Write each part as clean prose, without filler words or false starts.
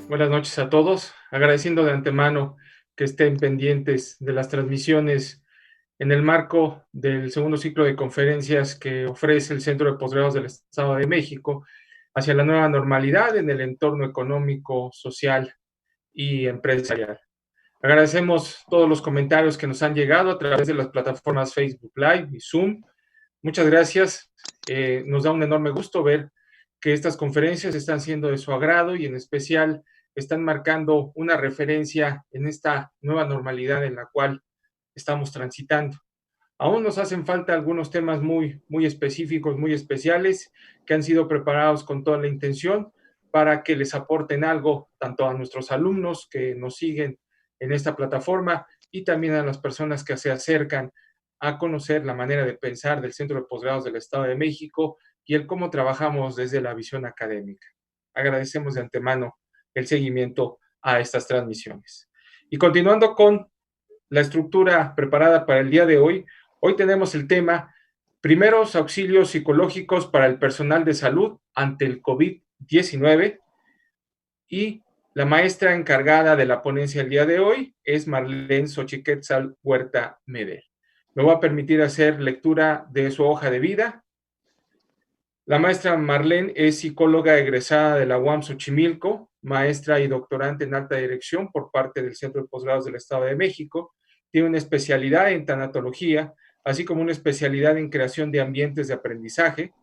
Buenas noches a todos, agradeciendo de antemano que estén pendientes de las transmisiones en el marco del segundo ciclo de conferencias que ofrece el Centro de Posgrados del Estado de México hacia la nueva normalidad en el entorno económico, social y empresarial. Agradecemos todos los comentarios que nos han llegado a través de las plataformas Facebook Live y Zoom. Muchas gracias. Nos da un enorme gusto ver que estas conferencias están siendo de su agrado y en especial están marcando una referencia en esta nueva normalidad en la cual estamos transitando. Aún nos hacen falta algunos temas muy específicos, muy especiales, que han sido preparados con toda la intención para que les aporten algo tanto a nuestros alumnos que nos siguen en esta plataforma y también a las personas que se acercan a conocer la manera de pensar del Centro de Posgrados del Estado de México y el cómo trabajamos desde la visión académica. Agradecemos de antemano el seguimiento a estas transmisiones. Y continuando con la estructura preparada para el día de hoy, hoy tenemos el tema primeros auxilios psicológicos para el personal de salud ante el COVID-19 y la maestra encargada de la ponencia el día de hoy es Marlene Xochiquetzal Huerta Medel. Me voy a permitir hacer lectura de su hoja de vida. La maestra Marlene es psicóloga egresada de la UAM Xochimilco, maestra y doctorante en alta dirección por parte del Centro de Posgrados del Estado de México. Tiene una especialidad en tanatología, así como una especialidad en creación de ambientes de aprendizaje.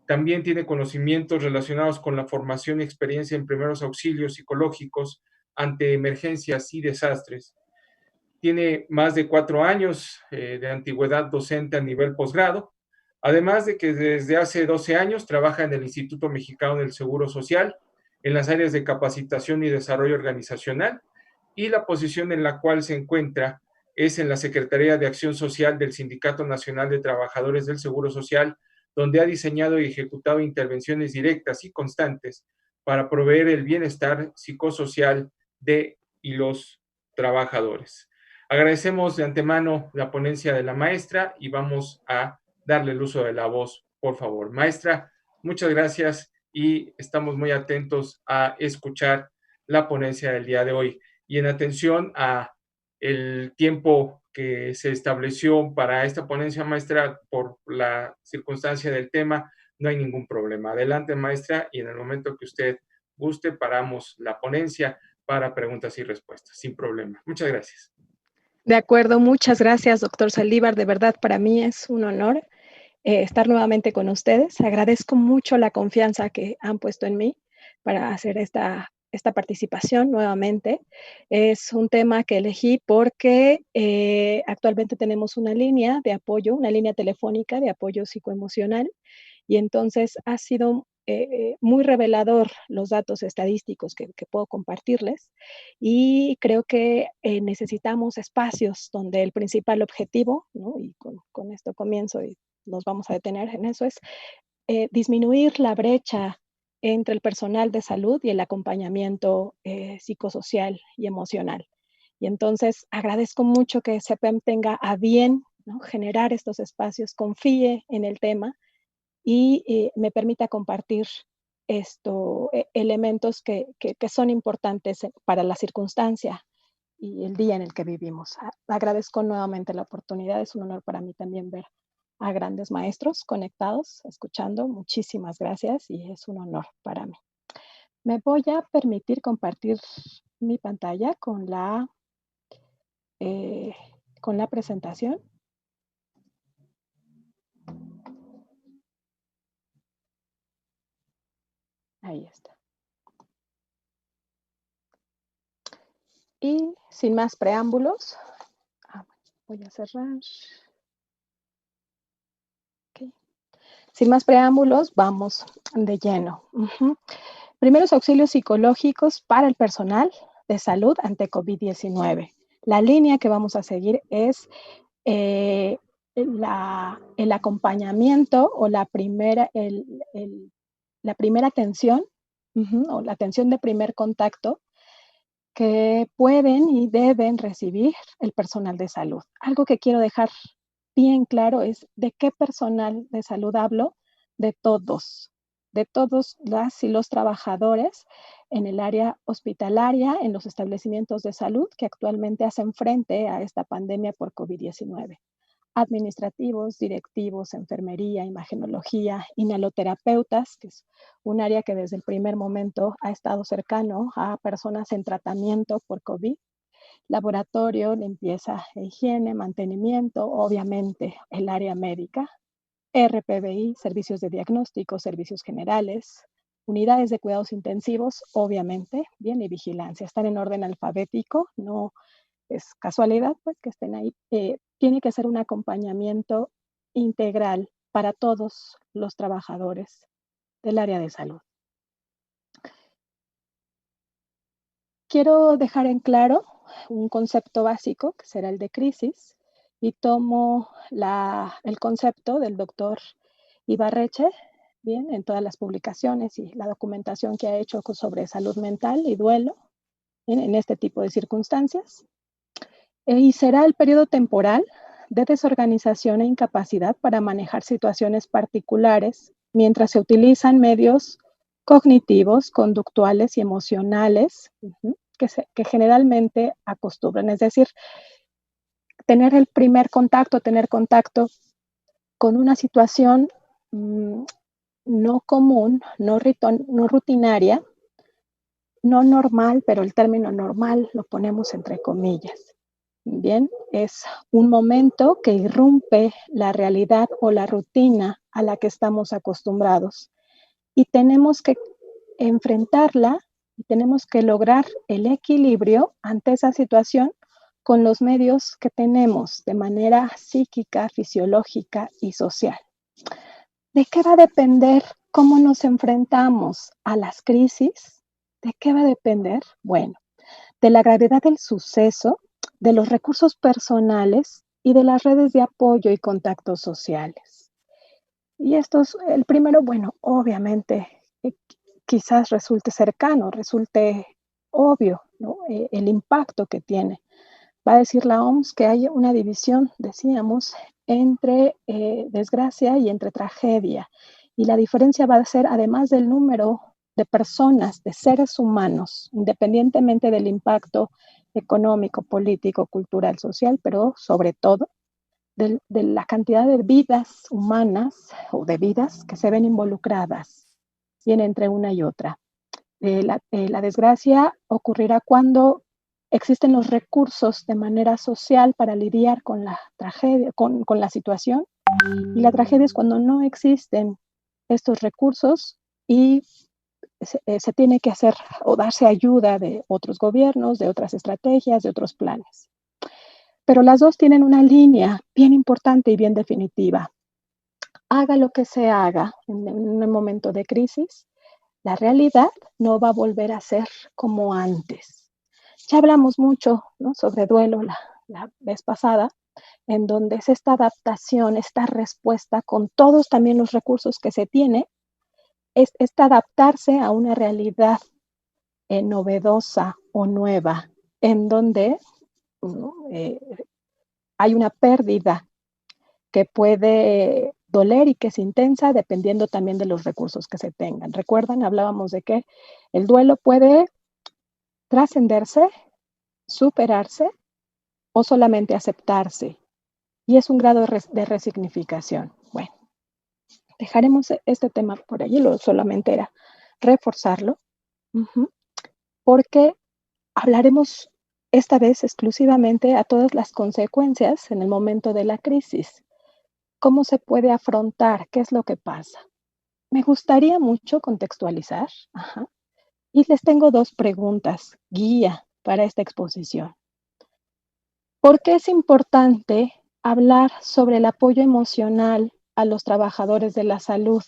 También tiene conocimientos relacionados con la formación y experiencia en primeros auxilios psicológicos ante emergencias y desastres. Tiene más de 4 años de antigüedad docente a nivel posgrado, además de que desde hace 12 años trabaja en el Instituto Mexicano del Seguro Social, en las áreas de capacitación y desarrollo organizacional, y la posición en la cual se encuentra es en la Secretaría de Acción Social del Sindicato Nacional de Trabajadores del Seguro Social, donde ha diseñado y ejecutado intervenciones directas y constantes para proveer el bienestar psicosocial de y los trabajadores. Agradecemos de antemano la ponencia de la maestra y vamos a darle el uso de la voz, por favor. Maestra, muchas gracias y estamos muy atentos a escuchar la ponencia del día de hoy. Y en atención a el tiempo que se estableció para esta ponencia, maestra, por la circunstancia del tema, no hay ningún problema. Adelante, maestra, y en el momento que usted guste, paramos la ponencia para preguntas y respuestas, sin problema. Muchas gracias. De acuerdo, muchas gracias, doctor Saldívar. De verdad, para mí es un honor estar nuevamente con ustedes. Agradezco mucho la confianza que han puesto en mí para hacer esta participación nuevamente. Es un tema que elegí porque actualmente tenemos una línea de apoyo, una línea telefónica de apoyo psicoemocional, y entonces ha sido muy revelador los datos estadísticos que puedo compartirles, y creo que necesitamos espacios donde el principal objetivo, ¿no? Y con esto comienzo y nos vamos a detener en eso, es disminuir la brecha entre el personal de salud y el acompañamiento psicosocial y emocional. Y entonces agradezco mucho que CEPEM tenga a bien, ¿no?, generar estos espacios, confíe en el tema y me permita compartir elementos que son importantes para la circunstancia y el día en el que vivimos. Agradezco nuevamente la oportunidad, es un honor para mí también ver a grandes maestros conectados, escuchando. Muchísimas gracias y es un honor para mí. Me voy a permitir compartir mi pantalla con la presentación. Ahí está. Y sin más preámbulos, voy a cerrar. Okay. Sin más preámbulos, vamos de lleno. Primeros auxilios psicológicos para el personal de salud ante COVID-19. La línea que vamos a seguir es el acompañamiento o la primera atención, o la atención de primer contacto que pueden y deben recibir el personal de salud. Algo que quiero dejar bien claro es de qué personal de salud hablo, de todos las y los trabajadores en el área hospitalaria, en los establecimientos de salud que actualmente hacen frente a esta pandemia por COVID-19. Administrativos, directivos, enfermería, imagenología, inhaloterapeutas, que es un área que desde el primer momento ha estado cercano a personas en tratamiento por COVID, laboratorio, limpieza e higiene, mantenimiento, obviamente el área médica, RPBI, servicios de diagnóstico, servicios generales, unidades de cuidados intensivos, obviamente, bien, y vigilancia. Están en orden alfabético, no es casualidad pues que estén ahí. Tiene que ser un acompañamiento integral para todos los trabajadores del área de salud. Quiero dejar en claro un concepto básico, que será el de crisis, y tomo el concepto del doctor Ibarreche, bien, en todas las publicaciones y la documentación que ha hecho sobre salud mental y duelo en este tipo de circunstancias. Y será el periodo temporal de desorganización e incapacidad para manejar situaciones particulares mientras se utilizan medios cognitivos, conductuales y emocionales que generalmente acostumbran. Es decir, tener contacto con una situación no común, no rutinaria, no normal, pero el término normal lo ponemos entre comillas. Bien, es un momento que irrumpe la realidad o la rutina a la que estamos acostumbrados y tenemos que enfrentarla y tenemos que lograr el equilibrio ante esa situación con los medios que tenemos de manera psíquica, fisiológica y social. ¿De qué va a depender cómo nos enfrentamos a las crisis? ¿De qué va a depender? Bueno, de la gravedad del suceso, de los recursos personales y de las redes de apoyo y contactos sociales. Y esto es el primero, bueno, obviamente, quizás resulte cercano, resulte obvio, ¿no? El impacto que tiene. Va a decir la OMS que hay una división, decíamos, entre desgracia y entre tragedia. Y la diferencia va a ser, además del número de personas, de seres humanos, independientemente del impacto económico, político, cultural, social, pero sobre todo de la cantidad de vidas humanas o de vidas que se ven involucradas, bien entre una y otra. La desgracia ocurrirá cuando existen los recursos de manera social para lidiar con la tragedia, con la situación, y la tragedia es cuando no existen estos recursos y se tiene que hacer o darse ayuda de otros gobiernos, de otras estrategias, de otros planes. Pero las dos tienen una línea bien importante y bien definitiva. Haga lo que se haga en un momento de crisis, la realidad no va a volver a ser como antes. Ya hablamos mucho, ¿no?, sobre duelo la vez pasada, en donde es esta adaptación, esta respuesta con todos también los recursos que se tiene, es esta adaptarse a una realidad novedosa o nueva, en donde hay una pérdida que puede doler y que es intensa dependiendo también de los recursos que se tengan. ¿Recuerdan? Hablábamos de que el duelo puede trascenderse, superarse o solamente aceptarse. Y es un grado de resignificación. Bueno, dejaremos este tema por allí, solamente era reforzarlo, porque hablaremos esta vez exclusivamente a todas las consecuencias en el momento de la crisis. ¿Cómo se puede afrontar? ¿Qué es lo que pasa? Me gustaría mucho contextualizar, y les tengo 2 preguntas guía para esta exposición. ¿Por qué es importante hablar sobre el apoyo emocional a los trabajadores de la salud?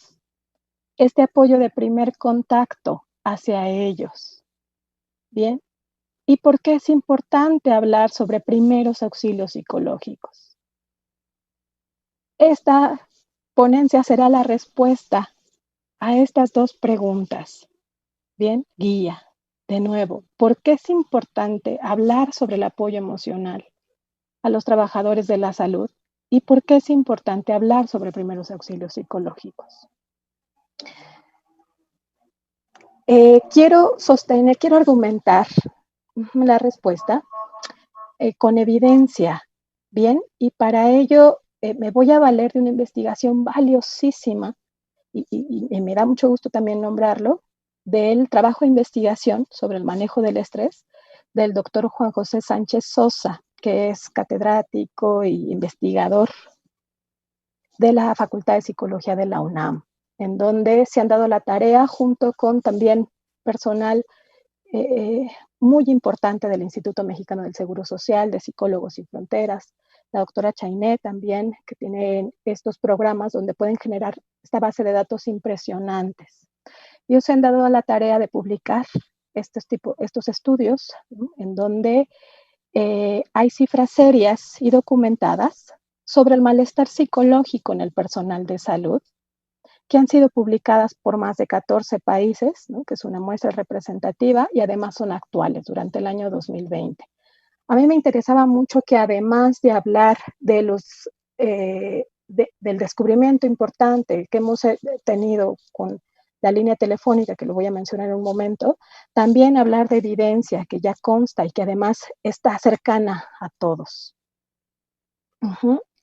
Este apoyo de primer contacto hacia ellos. Bien. ¿Y por qué es importante hablar sobre primeros auxilios psicológicos? Esta ponencia será la respuesta a estas dos preguntas. Bien, guía. De nuevo, ¿por qué es importante hablar sobre el apoyo emocional a los trabajadores de la salud? ¿Y por qué es importante hablar sobre primeros auxilios psicológicos? Quiero argumentar la respuesta con evidencia, ¿bien? Y para ello me voy a valer de una investigación valiosísima y me da mucho gusto también nombrarlo, del trabajo de investigación sobre el manejo del estrés del doctor Juan José Sánchez Sosa, que es catedrático e investigador de la Facultad de Psicología de la UNAM, en donde se han dado la tarea junto con también personal muy importante del Instituto Mexicano del Seguro Social, de Psicólogos Sin Fronteras, la doctora Chainé también, que tiene estos programas donde pueden generar esta base de datos impresionantes. Ellos se han dado la tarea de publicar estos estudios, ¿no? En donde hay cifras serias y documentadas sobre el malestar psicológico en el personal de salud, que han sido publicadas por más de 14 países, ¿no? Que es una muestra representativa y además son actuales durante el año 2020. A mí me interesaba mucho que además de hablar de del descubrimiento importante que hemos tenido con la línea telefónica, que lo voy a mencionar en un momento, también hablar de evidencia que ya consta y que además está cercana a todos.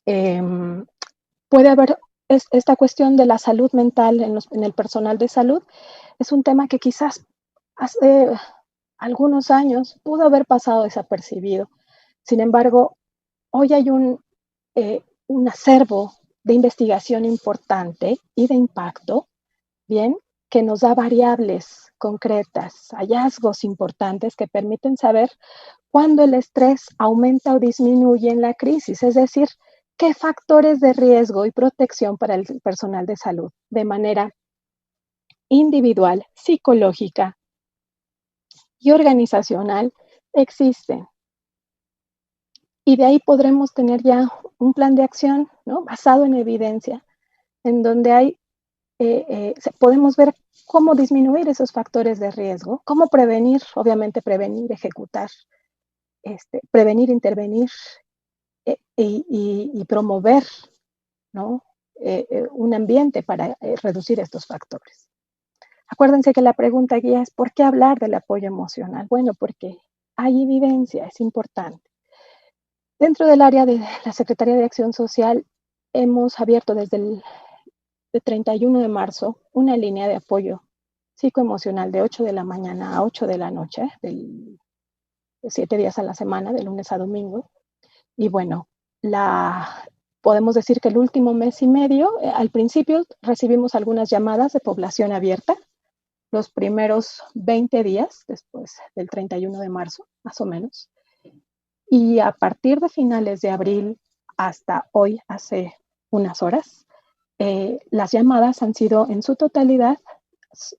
Puede haber esta cuestión de la salud mental en el personal de salud, es un tema que quizás hace algunos años pudo haber pasado desapercibido. Sin embargo, hoy hay un acervo de investigación importante y de impacto, bien, que nos da variables concretas, hallazgos importantes que permiten saber cuándo el estrés aumenta o disminuye en la crisis, es decir, qué factores de riesgo y protección para el personal de salud de manera individual, psicológica y organizacional existen. Y de ahí podremos tener ya un plan de acción, ¿no? Basado en evidencia, en donde hay, podemos ver cómo disminuir esos factores de riesgo, cómo prevenir, obviamente prevenir, ejecutar, prevenir, intervenir y promover, ¿no? Un ambiente para reducir estos factores. Acuérdense que la pregunta guía es ¿por qué hablar del apoyo emocional? Bueno, porque hay evidencia, es importante. Dentro del área de la Secretaría de Acción Social hemos abierto desde el 31 de marzo una línea de apoyo psicoemocional de 8 de la mañana a 8 de la noche, de 7 días a la semana, de lunes a domingo. Y bueno, podemos decir que el último mes y medio, al principio recibimos algunas llamadas de población abierta, los primeros 20 días después del 31 de marzo, más o menos. Y a partir de finales de abril hasta hoy, hace unas horas, las llamadas han sido en su totalidad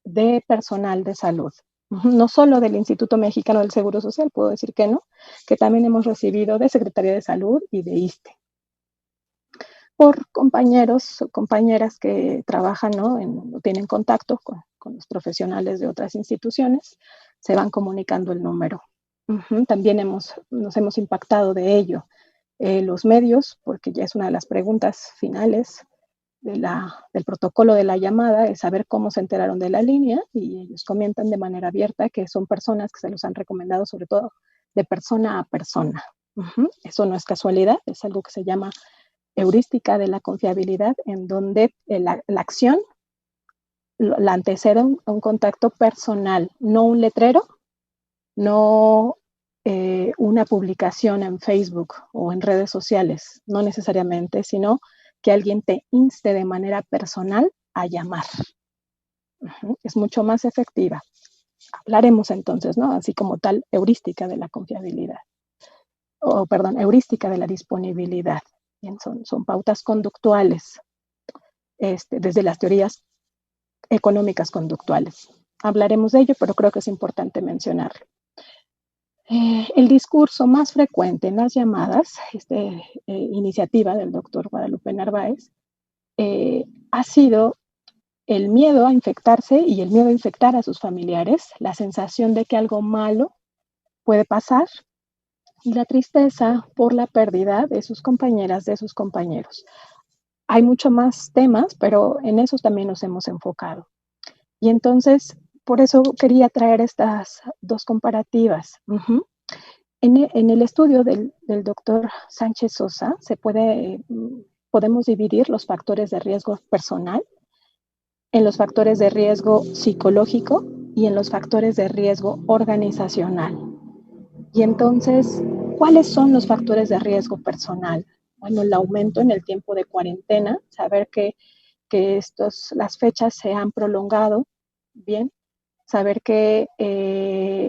de personal de salud. No solo del Instituto Mexicano del Seguro Social, puedo decir que no, que también hemos recibido de Secretaría de Salud y de ISSSTE. Por compañeros o compañeras que trabajan, ¿no? Tienen contacto con los profesionales de otras instituciones, se van comunicando el número. También nos hemos impactado de ello. Los medios, porque ya es una de las preguntas finales del protocolo de la llamada, es saber cómo se enteraron de la línea, y ellos comentan de manera abierta que son personas que se los han recomendado, sobre todo de persona a persona. Eso no es casualidad, es algo que se llama heurística de la confiabilidad, en donde la acción la antecede a un contacto personal, no un letrero, no una publicación en Facebook o en redes sociales, no necesariamente, sino que alguien te inste de manera personal a llamar. Es mucho más efectiva. Hablaremos entonces, ¿no? Así como tal, heurística de la confiabilidad, o perdón, heurística de la disponibilidad. Bien, son pautas conductuales, desde las teorías económicas conductuales. Hablaremos de ello, pero creo que es importante mencionarlo. El discurso más frecuente en las llamadas, iniciativa del doctor Guadalupe Narváez, ha sido el miedo a infectarse y el miedo a infectar a sus familiares, la sensación de que algo malo puede pasar y la tristeza por la pérdida de sus compañeras, de sus compañeros. Hay mucho más temas, pero en esos también nos hemos enfocado. Y entonces, por eso quería traer estas dos comparativas. En el estudio del doctor Sánchez Sosa podemos dividir los factores de riesgo personal en los factores de riesgo psicológico y en los factores de riesgo organizacional. Y entonces, ¿cuáles son los factores de riesgo personal? Bueno, el aumento en el tiempo de cuarentena, saber que las fechas se han prolongado, bien, saber que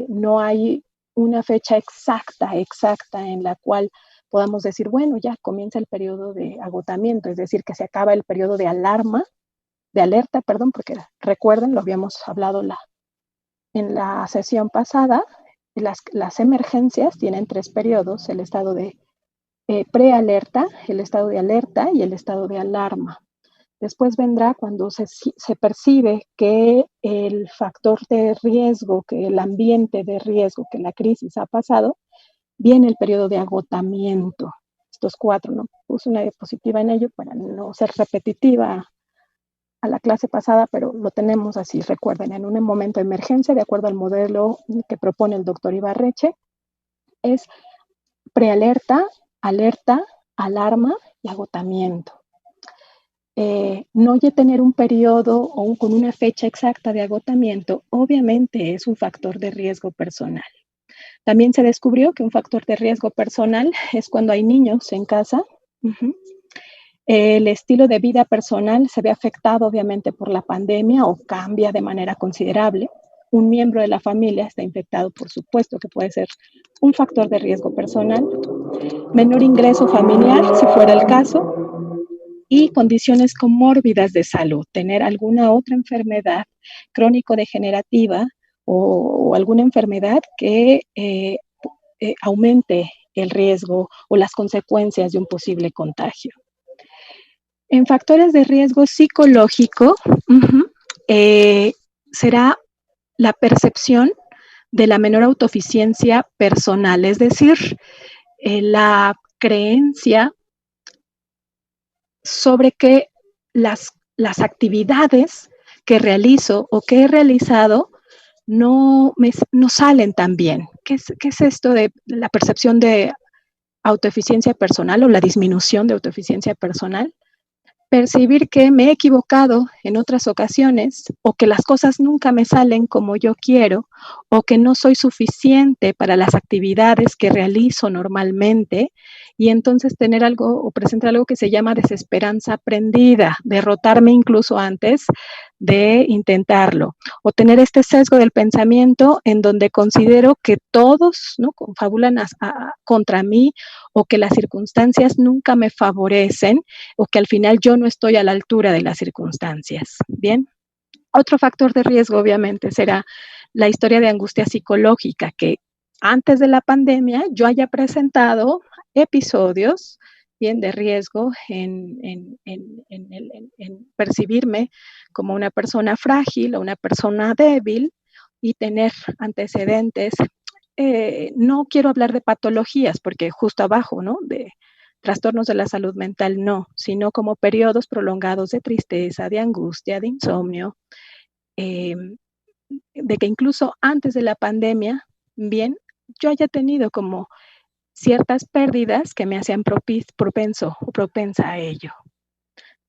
no hay una fecha exacta en la cual podamos decir, bueno, ya comienza el periodo de agotamiento, es decir, que se acaba el periodo de alerta, perdón, porque recuerden, lo habíamos hablado en la sesión pasada, las emergencias tienen 3 periodos, el estado de prealerta, el estado de alerta y el estado de alarma. Después vendrá cuando se percibe que el factor de riesgo, que el ambiente de riesgo, que la crisis ha pasado, viene el periodo de agotamiento. Estos 4, ¿no? Puse una diapositiva en ello para no ser repetitiva a la clase pasada, pero lo tenemos así, recuerden, en un momento de emergencia, de acuerdo al modelo que propone el doctor Ibarreche, es prealerta, alerta, alarma y agotamiento. No tener un periodo o con una fecha exacta de agotamiento, obviamente es un factor de riesgo personal. También se descubrió que un factor de riesgo personal es cuando hay niños en casa. El estilo de vida personal se ve afectado obviamente por la pandemia o cambia de manera considerable. Un miembro de la familia está infectado, por supuesto que puede ser un factor de riesgo personal. Menor ingreso familiar, si fuera el caso, y condiciones comórbidas de salud, tener alguna otra enfermedad crónico-degenerativa o alguna enfermedad que aumente el riesgo o las consecuencias de un posible contagio. En factores de riesgo psicológico, será la percepción de la menor autoeficiencia personal, es decir, la creencia sobre que las actividades que realizo o que he realizado no salen tan bien. ¿Qué es esto de la percepción de autoeficiencia personal o la disminución de autoeficiencia personal? Percibir que me he equivocado en otras ocasiones o que las cosas nunca me salen como yo quiero o que no soy suficiente para las actividades que realizo normalmente y entonces tener algo o presentar algo que se llama desesperanza aprendida, derrotarme incluso antes de intentarlo o tener este sesgo del pensamiento en donde considero que todos, ¿no?, confabulan contra mí o que las circunstancias nunca me favorecen o que al final yo no estoy a la altura de las circunstancias. Bien. Otro factor de riesgo, obviamente, será la historia de angustia psicológica, que antes de la pandemia yo haya presentado episodios, bien, de riesgo en percibirme como una persona frágil o una persona débil y tener antecedentes. No quiero hablar de patologías, porque justo abajo, ¿no?, de trastornos de la salud mental, no, sino como periodos prolongados de tristeza, de angustia, de insomnio, de que incluso antes de la pandemia, bien, yo haya tenido como ciertas pérdidas que me hacían propensa a ello.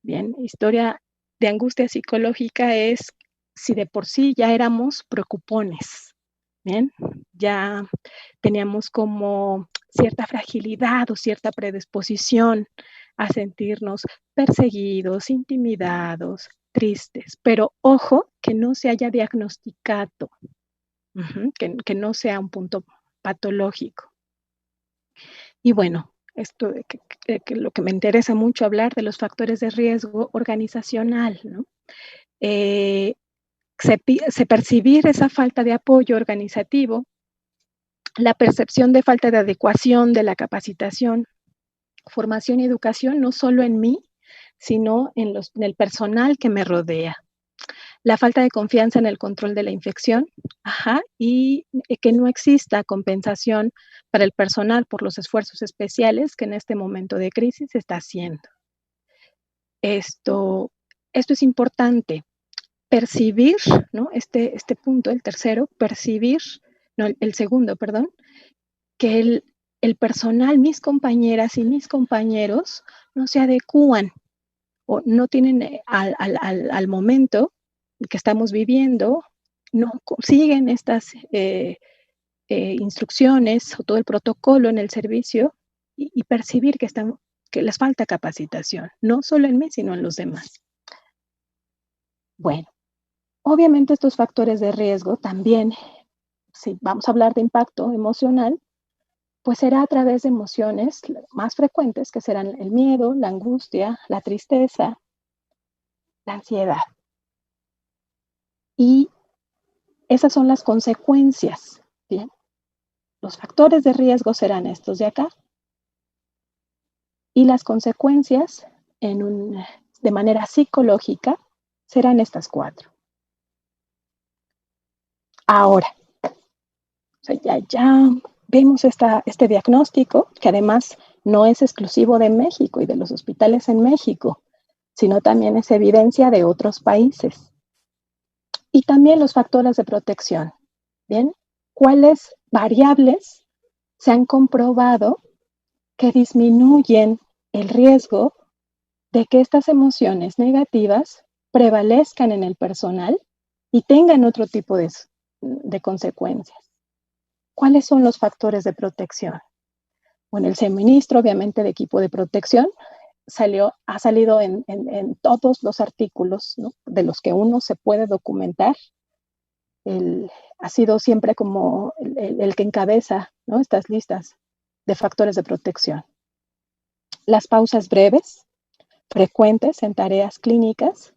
Bien, historia de angustia psicológica es si de por sí ya éramos preocupones, bien, ya teníamos como cierta fragilidad o cierta predisposición a sentirnos perseguidos, intimidados, tristes, pero ojo que no se haya diagnosticado, que no sea un punto patológico. Y bueno, esto que lo que me interesa mucho hablar de los factores de riesgo organizacional, ¿no? Eh, se percibir esa falta de apoyo organizativo, la percepción de falta de adecuación de la capacitación, formación y educación, no solo en mí, sino en el personal que me rodea. La falta de confianza en el control de la infección, y que no exista compensación para el personal por los esfuerzos especiales que en este momento de crisis se está haciendo. Esto es importante, percibir, ¿no? Este punto, el tercero, percibir, no, el segundo, perdón, que el personal, mis compañeras y mis compañeros, no se adecúan o no tienen al momento que estamos viviendo, no siguen estas instrucciones o todo el protocolo en el servicio y percibir que les falta capacitación, no solo en mí, sino en los demás. Bueno, obviamente estos factores de riesgo también, si vamos a hablar de impacto emocional, pues será a través de emociones más frecuentes, que serán el miedo, la angustia, la tristeza, la ansiedad. Y esas son las consecuencias, ¿bien? Los factores de riesgo serán estos de acá. Y las consecuencias de manera psicológica serán estas 4. Ahora, o sea, ya vemos este diagnóstico, que además no es exclusivo de México y de los hospitales en México, sino también es evidencia de otros países. Y también los factores de protección. Bien, ¿cuáles variables se han comprobado que disminuyen el riesgo de que estas emociones negativas prevalezcan en el personal y tengan otro tipo de consecuencias? ¿Cuáles son los factores de protección? Bueno, el suministro, obviamente, de equipo de protección ha salido en todos los artículos, ¿no?, de los que uno se puede documentar. Ha sido siempre como el que encabeza, ¿no?, estas listas de factores de protección. Las pausas breves, frecuentes en tareas clínicas.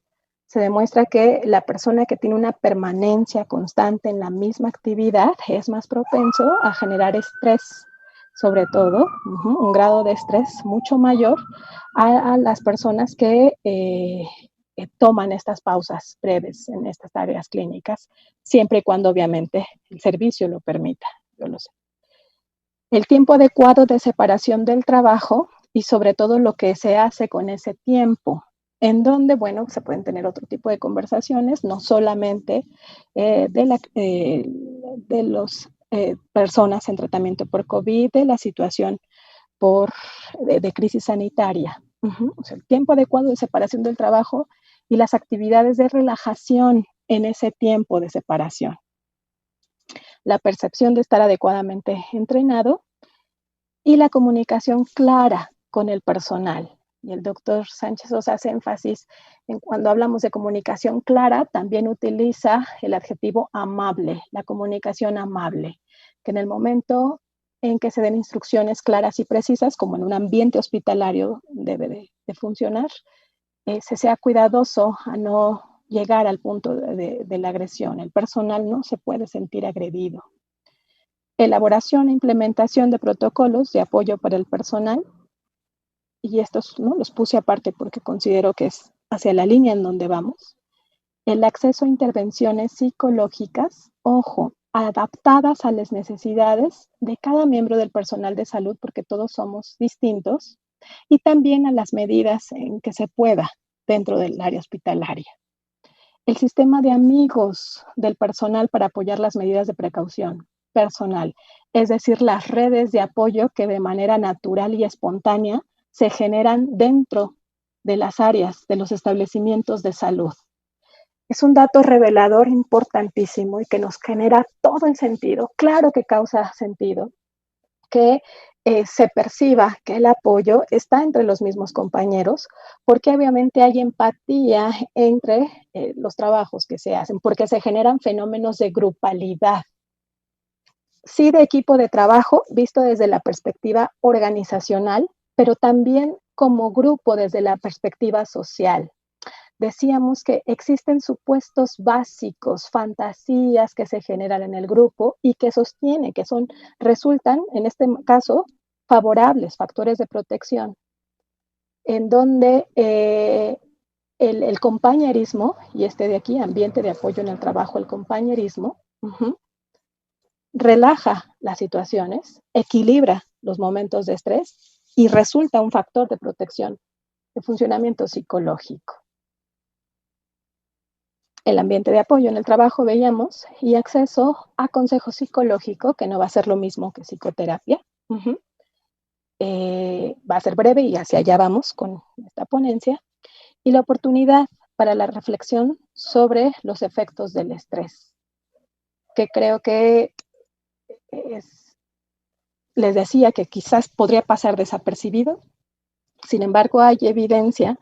Se demuestra que la persona que tiene una permanencia constante en la misma actividad es más propenso a generar estrés, sobre todo un grado de estrés mucho mayor a las personas que toman estas pausas breves en estas tareas clínicas, siempre y cuando obviamente el servicio lo permita. Yo lo sé. El tiempo adecuado de separación del trabajo y sobre todo lo que se hace con ese tiempo, en donde, bueno, se pueden tener otro tipo de conversaciones, no solamente de las personas en tratamiento por COVID, de la situación de crisis sanitaria. O sea, el tiempo adecuado de separación del trabajo y las actividades de relajación en ese tiempo de separación. La percepción de estar adecuadamente entrenado y la comunicación clara con el personal. Y el doctor Sánchez Osa hace énfasis en cuando hablamos de comunicación clara, también utiliza el adjetivo amable, la comunicación amable, que en el momento en que se den instrucciones claras y precisas, como en un ambiente hospitalario debe de funcionar, se sea cuidadoso a no llegar al punto de la agresión. El personal no se puede sentir agredido. Elaboración e implementación de protocolos de apoyo para el personal, y estos no los puse aparte porque considero que es hacia la línea en donde vamos. El acceso a intervenciones psicológicas, ojo, adaptadas a las necesidades de cada miembro del personal de salud, porque todos somos distintos, y también a las medidas en que se pueda dentro del área hospitalaria. El sistema de amigos del personal para apoyar las medidas de precaución personal, es decir, las redes de apoyo que de manera natural y espontánea se generan dentro de las áreas de los establecimientos de salud. Es un dato revelador importantísimo y que nos genera todo el sentido. Claro que causa sentido que se perciba que el apoyo está entre los mismos compañeros, porque obviamente hay empatía entre los trabajos que se hacen, porque se generan fenómenos de grupalidad. sí de equipo de trabajo, visto desde la perspectiva organizacional, pero también como grupo desde la perspectiva social. Decíamos que existen supuestos básicos, fantasías que se generan en el grupo y que sostiene, que son, resultan, en este caso, favorables, factores de protección, en donde el compañerismo, y este de aquí, ambiente de apoyo en el trabajo, el compañerismo, relaja las situaciones, equilibra los momentos de estrés y resulta un factor de protección, de funcionamiento psicológico. El ambiente de apoyo en el trabajo, veíamos, y acceso a consejo psicológico, que no va a ser lo mismo que psicoterapia. Va a ser breve y hacia allá vamos con esta ponencia. Y la oportunidad para la reflexión sobre los efectos del estrés, que creo que les decía que quizás podría pasar desapercibido. Sin embargo, hay evidencia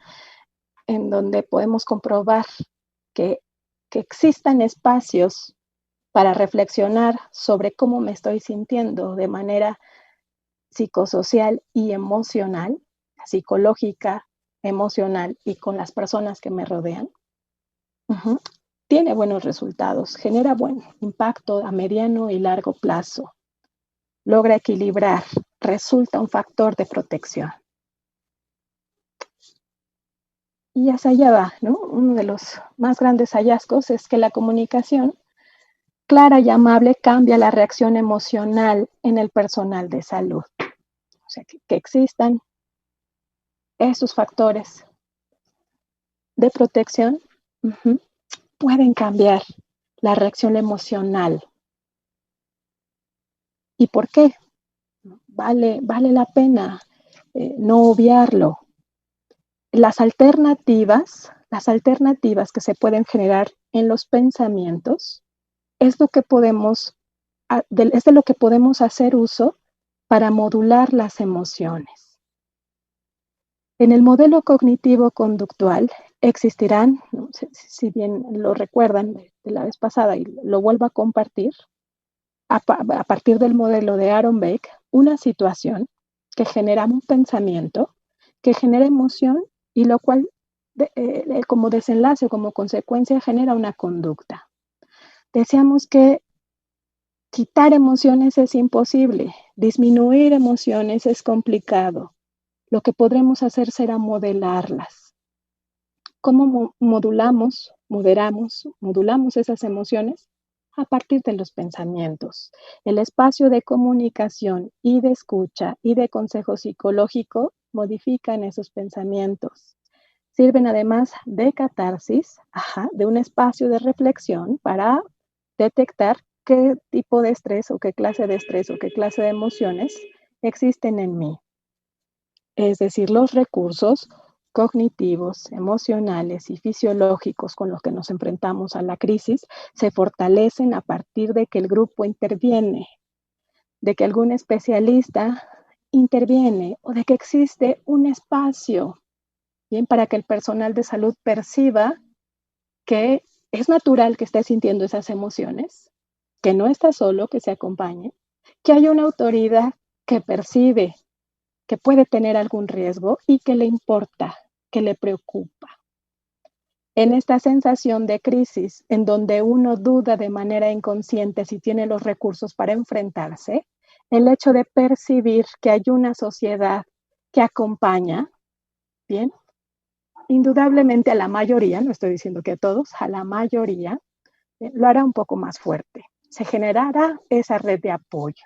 en donde podemos comprobar que existan espacios para reflexionar sobre cómo me estoy sintiendo de manera psicosocial y emocional, psicológica, emocional y con las personas que me rodean. Tiene buenos resultados, genera buen impacto a mediano y largo plazo, logra equilibrar, resulta un factor de protección. Y hacia allá va, ¿no? Uno de los más grandes hallazgos es que la comunicación clara y amable cambia la reacción emocional en el personal de salud. O sea, que existan esos factores de protección pueden cambiar la reacción emocional. ¿Y por qué? Vale la pena no obviarlo. Las alternativas que se pueden generar en los pensamientos es de lo que podemos hacer uso para modular las emociones. En el modelo cognitivo-conductual existirán, si bien lo recuerdan de la vez pasada y lo vuelvo a compartir, a partir del modelo de Aaron Beck, una situación que genera un pensamiento, que genera emoción y lo cual como desenlace o como consecuencia genera una conducta. Decíamos que quitar emociones es imposible, disminuir emociones es complicado. Lo que podremos hacer será modelarlas. ¿Cómo modulamos esas emociones? A partir de los pensamientos. El espacio de comunicación y de escucha y de consejo psicológico modifican esos pensamientos. Sirven además de catarsis, de un espacio de reflexión para detectar qué tipo de estrés o qué clase de estrés o qué clase de emociones existen en mí. Es decir, los recursos cognitivos, emocionales y fisiológicos con los que nos enfrentamos a la crisis se fortalecen a partir de que el grupo interviene, de que algún especialista interviene o de que existe un espacio, bien, para que el personal de salud perciba que es natural que esté sintiendo esas emociones, que no está solo, que se acompañe, que hay una autoridad que percibe que puede tener algún riesgo y que le importa, que le preocupa. En esta sensación de crisis, en donde uno duda de manera inconsciente si tiene los recursos para enfrentarse, el hecho de percibir que hay una sociedad que acompaña, bien, indudablemente a la mayoría, no estoy diciendo que a todos, a la mayoría, lo hará un poco más fuerte. Se generará esa red de apoyo.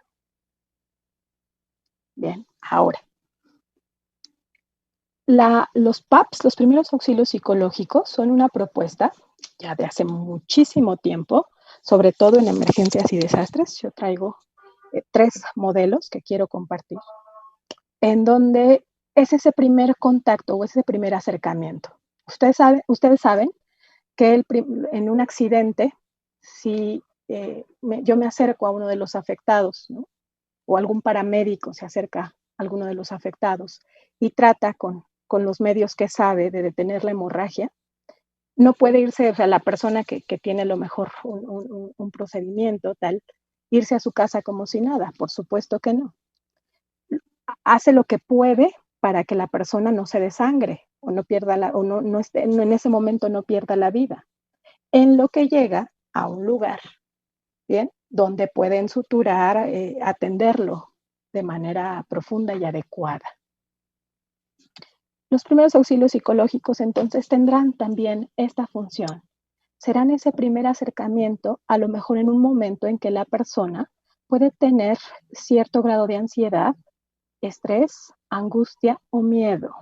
Bien, ahora, los PAPs, los primeros auxilios psicológicos, son una propuesta ya de hace muchísimo tiempo, sobre todo en emergencias y desastres. Yo traigo 3 modelos que quiero compartir, en donde es ese primer contacto o ese primer acercamiento. Ustedes saben que en un accidente, si yo me acerco a uno de los afectados, ¿no? O algún paramédico se acerca a alguno de los afectados y trata con los medios que sabe de detener la hemorragia, no puede irse, o sea, la persona que tiene a lo mejor un procedimiento tal, irse a su casa como si nada, por supuesto que no. Hace lo que puede para que la persona no se desangre o no pierda o no esté, en ese momento no pierda la vida, en lo que llega a un lugar, ¿bien? Donde pueden suturar, atenderlo de manera profunda y adecuada. Los primeros auxilios psicológicos entonces tendrán también esta función. Serán ese primer acercamiento, a lo mejor en un momento en que la persona puede tener cierto grado de ansiedad, estrés, angustia o miedo.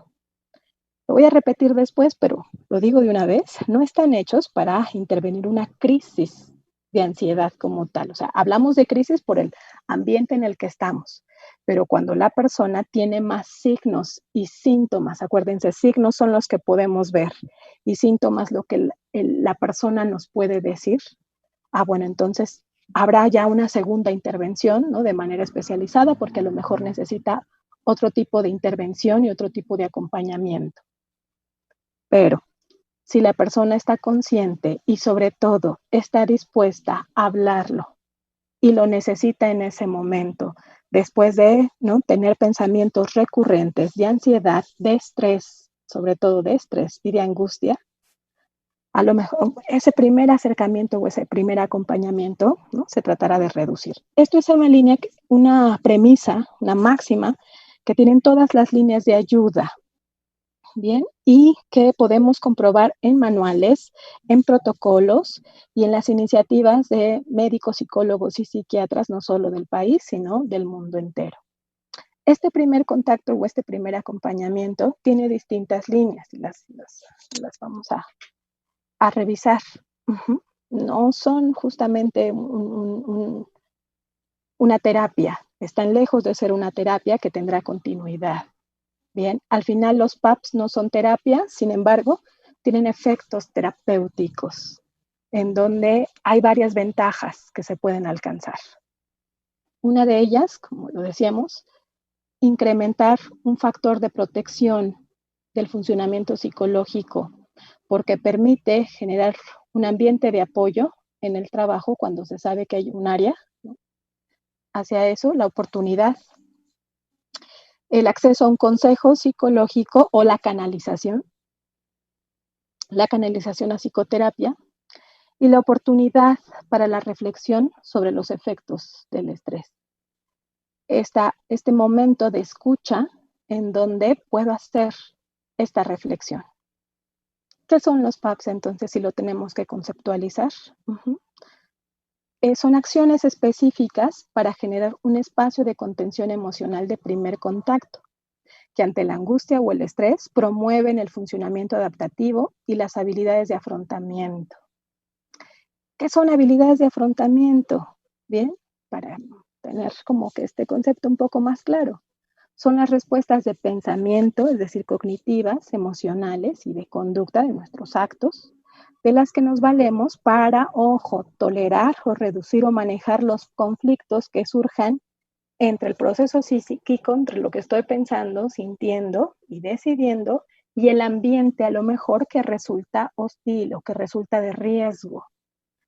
Lo voy a repetir después, pero lo digo de una vez, no están hechos para intervenir una crisis de ansiedad como tal. O sea, hablamos de crisis por el ambiente en el que estamos, pero cuando la persona tiene más signos y síntomas, acuérdense, signos son los que podemos ver y síntomas lo que la persona nos puede decir. Bueno, entonces habrá ya una segunda intervención, ¿no? De manera especializada, porque a lo mejor necesita otro tipo de intervención y otro tipo de acompañamiento. Pero si la persona está consciente y sobre todo está dispuesta a hablarlo y lo necesita en ese momento, después de, ¿no?, tener pensamientos recurrentes de ansiedad, de estrés, sobre todo de estrés y de angustia, a lo mejor ese primer acercamiento o ese primer acompañamiento, ¿no?, se tratará de reducir. Esto es una línea, una premisa, una máxima que tienen todas las líneas de ayuda. Bien, y que podemos comprobar en manuales, en protocolos y en las iniciativas de médicos, psicólogos y psiquiatras, no solo del país, sino del mundo entero. Este primer contacto o este primer acompañamiento tiene distintas líneas y las vamos a revisar. No son justamente una terapia, están lejos de ser una terapia que tendrá continuidad. Bien, al final los PAPs no son terapia, sin embargo, tienen efectos terapéuticos, en donde hay varias ventajas que se pueden alcanzar. Una de ellas, como lo decíamos, incrementar un factor de protección del funcionamiento psicológico, porque permite generar un ambiente de apoyo en el trabajo cuando se sabe que hay un área, ¿no?, hacia eso, la oportunidad, el acceso a un consejo psicológico o la canalización a psicoterapia y la oportunidad para la reflexión sobre los efectos del estrés. Este momento de escucha en donde puedo hacer esta reflexión. ¿Qué son los PAPs entonces si lo tenemos que conceptualizar? Son acciones específicas para generar un espacio de contención emocional de primer contacto, que ante la angustia o el estrés promueven el funcionamiento adaptativo y las habilidades de afrontamiento. ¿Qué son habilidades de afrontamiento? Bien, para tener como que este concepto un poco más claro. Son las respuestas de pensamiento, es decir, cognitivas, emocionales y de conducta de nuestros actos, de las que nos valemos para, ojo, tolerar o reducir o manejar los conflictos que surjan entre el proceso psíquico, entre lo que estoy pensando, sintiendo y decidiendo, y el ambiente a lo mejor que resulta hostil o que resulta de riesgo,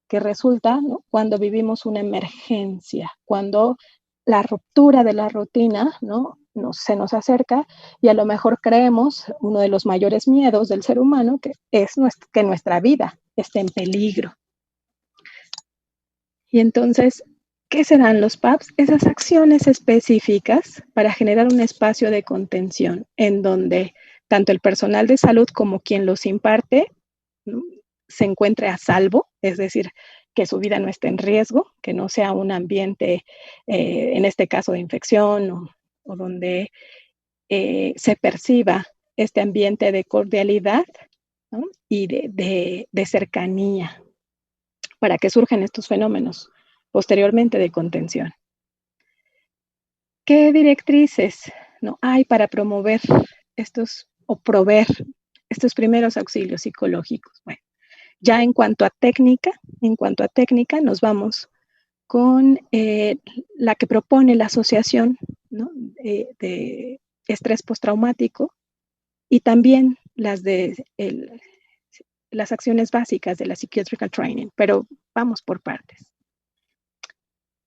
que resulta, ¿no?, cuando vivimos una emergencia, cuando la ruptura de la rutina, ¿no?, se nos acerca y a lo mejor creemos uno de los mayores miedos del ser humano, que es que nuestra vida esté en peligro. Y entonces, ¿qué serán los PAPs? Esas acciones específicas para generar un espacio de contención en donde tanto el personal de salud como quien los imparte, ¿no?, se encuentre a salvo, es decir, que su vida no esté en riesgo, que no sea un ambiente, en este caso de infección o donde se perciba este ambiente de cordialidad, ¿no?, y de cercanía, para que surjan estos fenómenos posteriormente de contención. ¿Qué directrices, no, hay para promover o proveer estos primeros auxilios psicológicos? Bueno, ya en cuanto a técnica, nos vamos con la que propone la asociación, ¿no?, de estrés postraumático y también las acciones básicas de la psychiatric training, pero vamos por partes.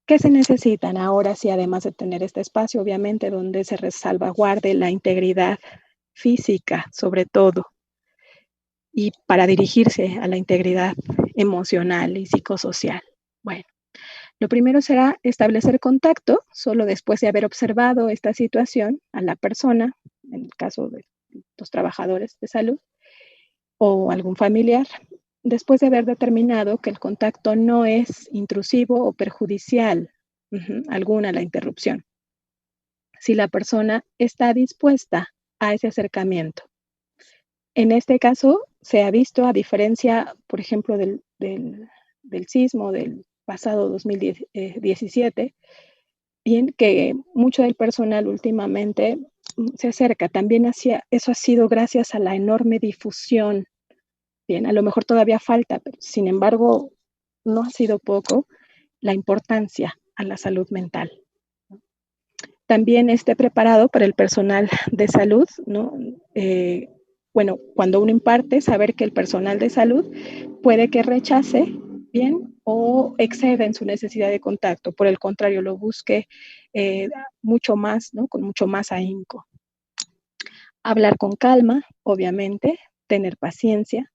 ¿Qué se necesitan ahora sí, además de tener este espacio, obviamente, donde se salvaguarde la integridad física, sobre todo, y para dirigirse a la integridad emocional y psicosocial? Bueno, lo primero será establecer contacto, solo después de haber observado esta situación a la persona, en el caso de los trabajadores de salud o algún familiar, después de haber determinado que el contacto no es intrusivo o perjudicial, alguna la interrupción. Si la persona está dispuesta a ese acercamiento. En este caso, se ha visto, a diferencia, por ejemplo, del sismo del pasado 2017, bien, que mucho del personal últimamente se acerca. También eso ha sido gracias a la enorme difusión. Bien, a lo mejor todavía falta, pero sin embargo, no ha sido poco la importancia a la salud mental. También esté preparado para el personal de salud, ¿no? Bueno, cuando uno imparte, saber que el personal de salud puede que rechace, bien, o exceda en su necesidad de contacto. Por el contrario, lo busque mucho más, ¿no? Con mucho más ahínco. Hablar con calma, obviamente, tener paciencia,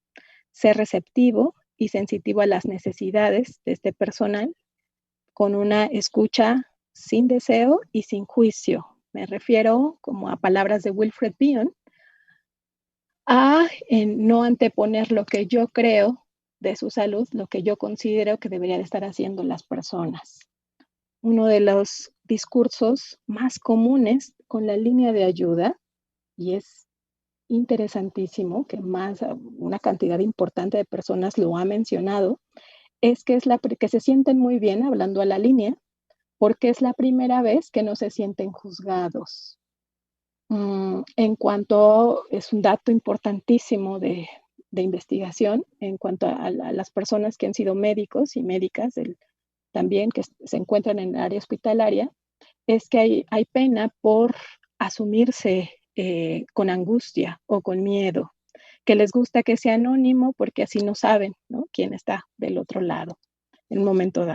ser receptivo y sensitivo a las necesidades de este personal, con una escucha sin deseo y sin juicio. Me refiero, como a palabras de Wilfred Bion, a no anteponer lo que yo creo de su salud, lo que yo considero que deberían estar haciendo las personas. Uno de los discursos más comunes con la línea de ayuda, y es interesantísimo que una cantidad importante de personas lo ha mencionado, es que se sienten muy bien hablando a la línea, porque es la primera vez que no se sienten juzgados. Es un dato importantísimo de investigación en cuanto a las personas que han sido médicos y médicas también que se encuentran en el área hospitalaria, es que hay pena por asumirse con angustia o con miedo, que les gusta que sea anónimo porque así no saben, ¿no?, quién está del otro lado en un momento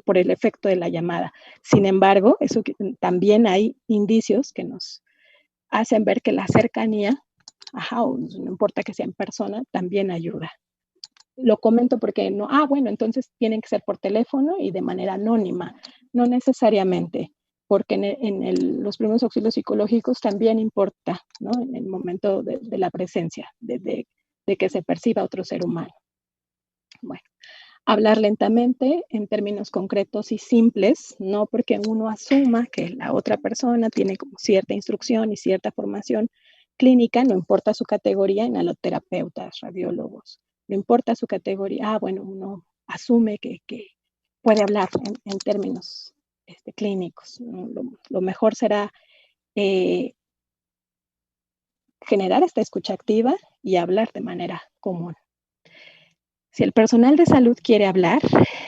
por el efecto de la llamada. Sin embargo, también hay indicios que nos hacen ver que la cercanía, no importa que sea en persona, también ayuda. Lo comento porque bueno, entonces tienen que ser por teléfono y de manera anónima. No necesariamente, porque los primeros auxilios psicológicos también importa, ¿no?, en el momento de la presencia, de que se perciba otro ser humano. Bueno, hablar lentamente en términos concretos y simples, no porque uno asuma que la otra persona tiene como cierta instrucción y cierta formación clínica, no importa su categoría, en aloterapeutas, radiólogos, no importa su categoría, bueno, uno asume que puede hablar en términos clínicos. Lo mejor será generar esta escucha activa y hablar de manera común. Si el personal de salud quiere hablar,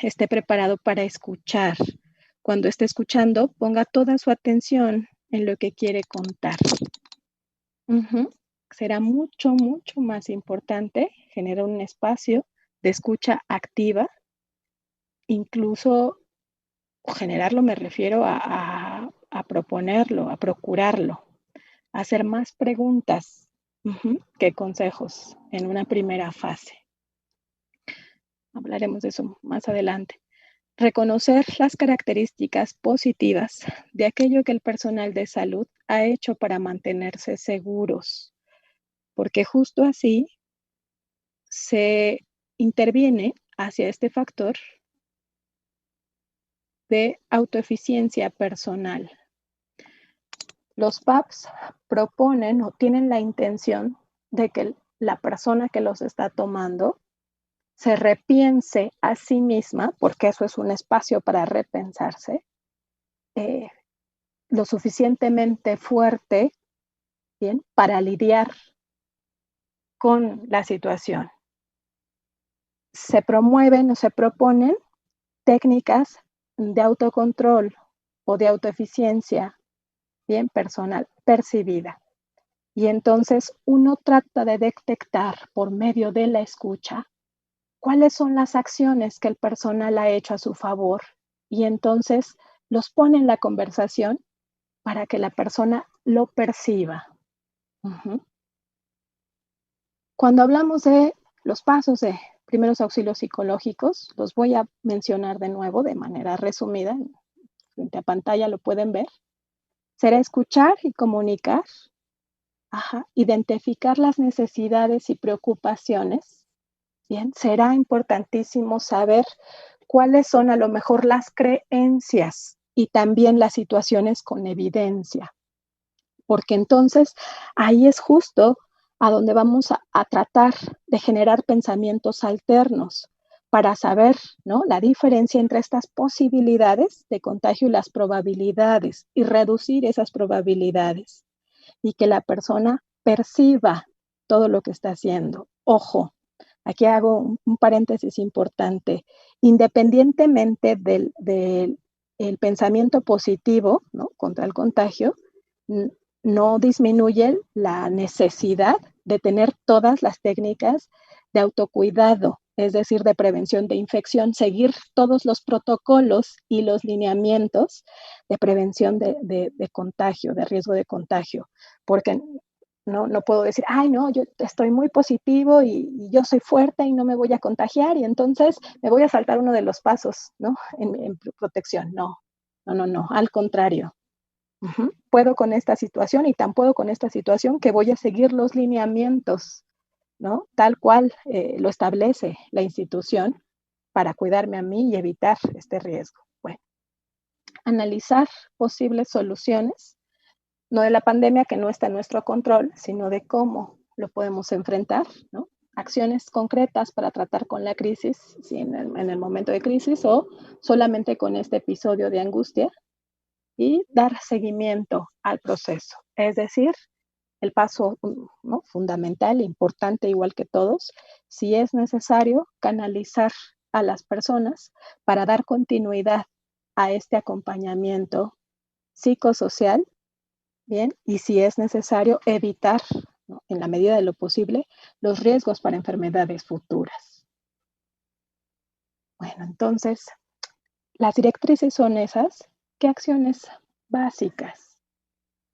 esté preparado para escuchar. Cuando esté escuchando, ponga toda su atención en lo que quiere contar. Será mucho, mucho más importante generar un espacio de escucha activa, incluso generarlo, me refiero a proponerlo, a procurarlo, a hacer más preguntas que consejos en una primera fase. Hablaremos de eso más adelante. Reconocer las características positivas de aquello que el personal de salud ha hecho para mantenerse seguros, porque justo así se interviene hacia este factor de autoeficiencia personal. Los PAPs proponen o tienen la intención de que la persona que los está tomando se repiense a sí misma, porque eso es un espacio para repensarse, lo suficientemente fuerte, bien, para lidiar con la situación. Se promueven o se proponen técnicas de autocontrol o de autoeficiencia, bien, personal, percibida. Y entonces uno trata de detectar por medio de la escucha cuáles son las acciones que el personal ha hecho a su favor y entonces los pone en la conversación para que la persona lo perciba. Ujú. Cuando hablamos de los pasos de primeros auxilios psicológicos, los voy a mencionar de nuevo de manera resumida. Frente a pantalla lo pueden ver. Será escuchar y comunicar, identificar las necesidades y preocupaciones. Bien, será importantísimo saber cuáles son a lo mejor las creencias y también las situaciones con evidencia, porque entonces ahí es justo a donde vamos a tratar de generar pensamientos alternos para saber, ¿no?, la diferencia entre estas posibilidades de contagio y las probabilidades y reducir esas probabilidades y que la persona perciba todo lo que está haciendo. Ojo, aquí hago un paréntesis importante. Independientemente del el pensamiento positivo, ¿no?, contra el contagio, no disminuye la necesidad de tener todas las técnicas de autocuidado, es decir, de prevención de infección, seguir todos los protocolos y los lineamientos de prevención de contagio, de riesgo de contagio, porque no puedo decir, ay, no, yo estoy muy positivo y yo soy fuerte y no me voy a contagiar y entonces me voy a saltar uno de los pasos, ¿no? En protección. No, no, no, no, al contrario. Puedo con esta situación y tan puedo con esta situación que voy a seguir los lineamientos, ¿no? Tal cual lo establece la institución para cuidarme a mí y evitar este riesgo. Bueno, analizar posibles soluciones, no de la pandemia que no está en nuestro control, sino de cómo lo podemos enfrentar, ¿no? Acciones concretas para tratar con la crisis, si en el momento de crisis o solamente con este episodio de angustia, y dar seguimiento al proceso. Es decir, el paso, ¿no?, fundamental, importante, igual que todos, si es necesario, canalizar a las personas para dar continuidad a este acompañamiento psicosocial, bien, y si es necesario, evitar, ¿no?, en la medida de lo posible, los riesgos para enfermedades futuras. Bueno, entonces, las directrices son esas. ¿Qué acciones básicas?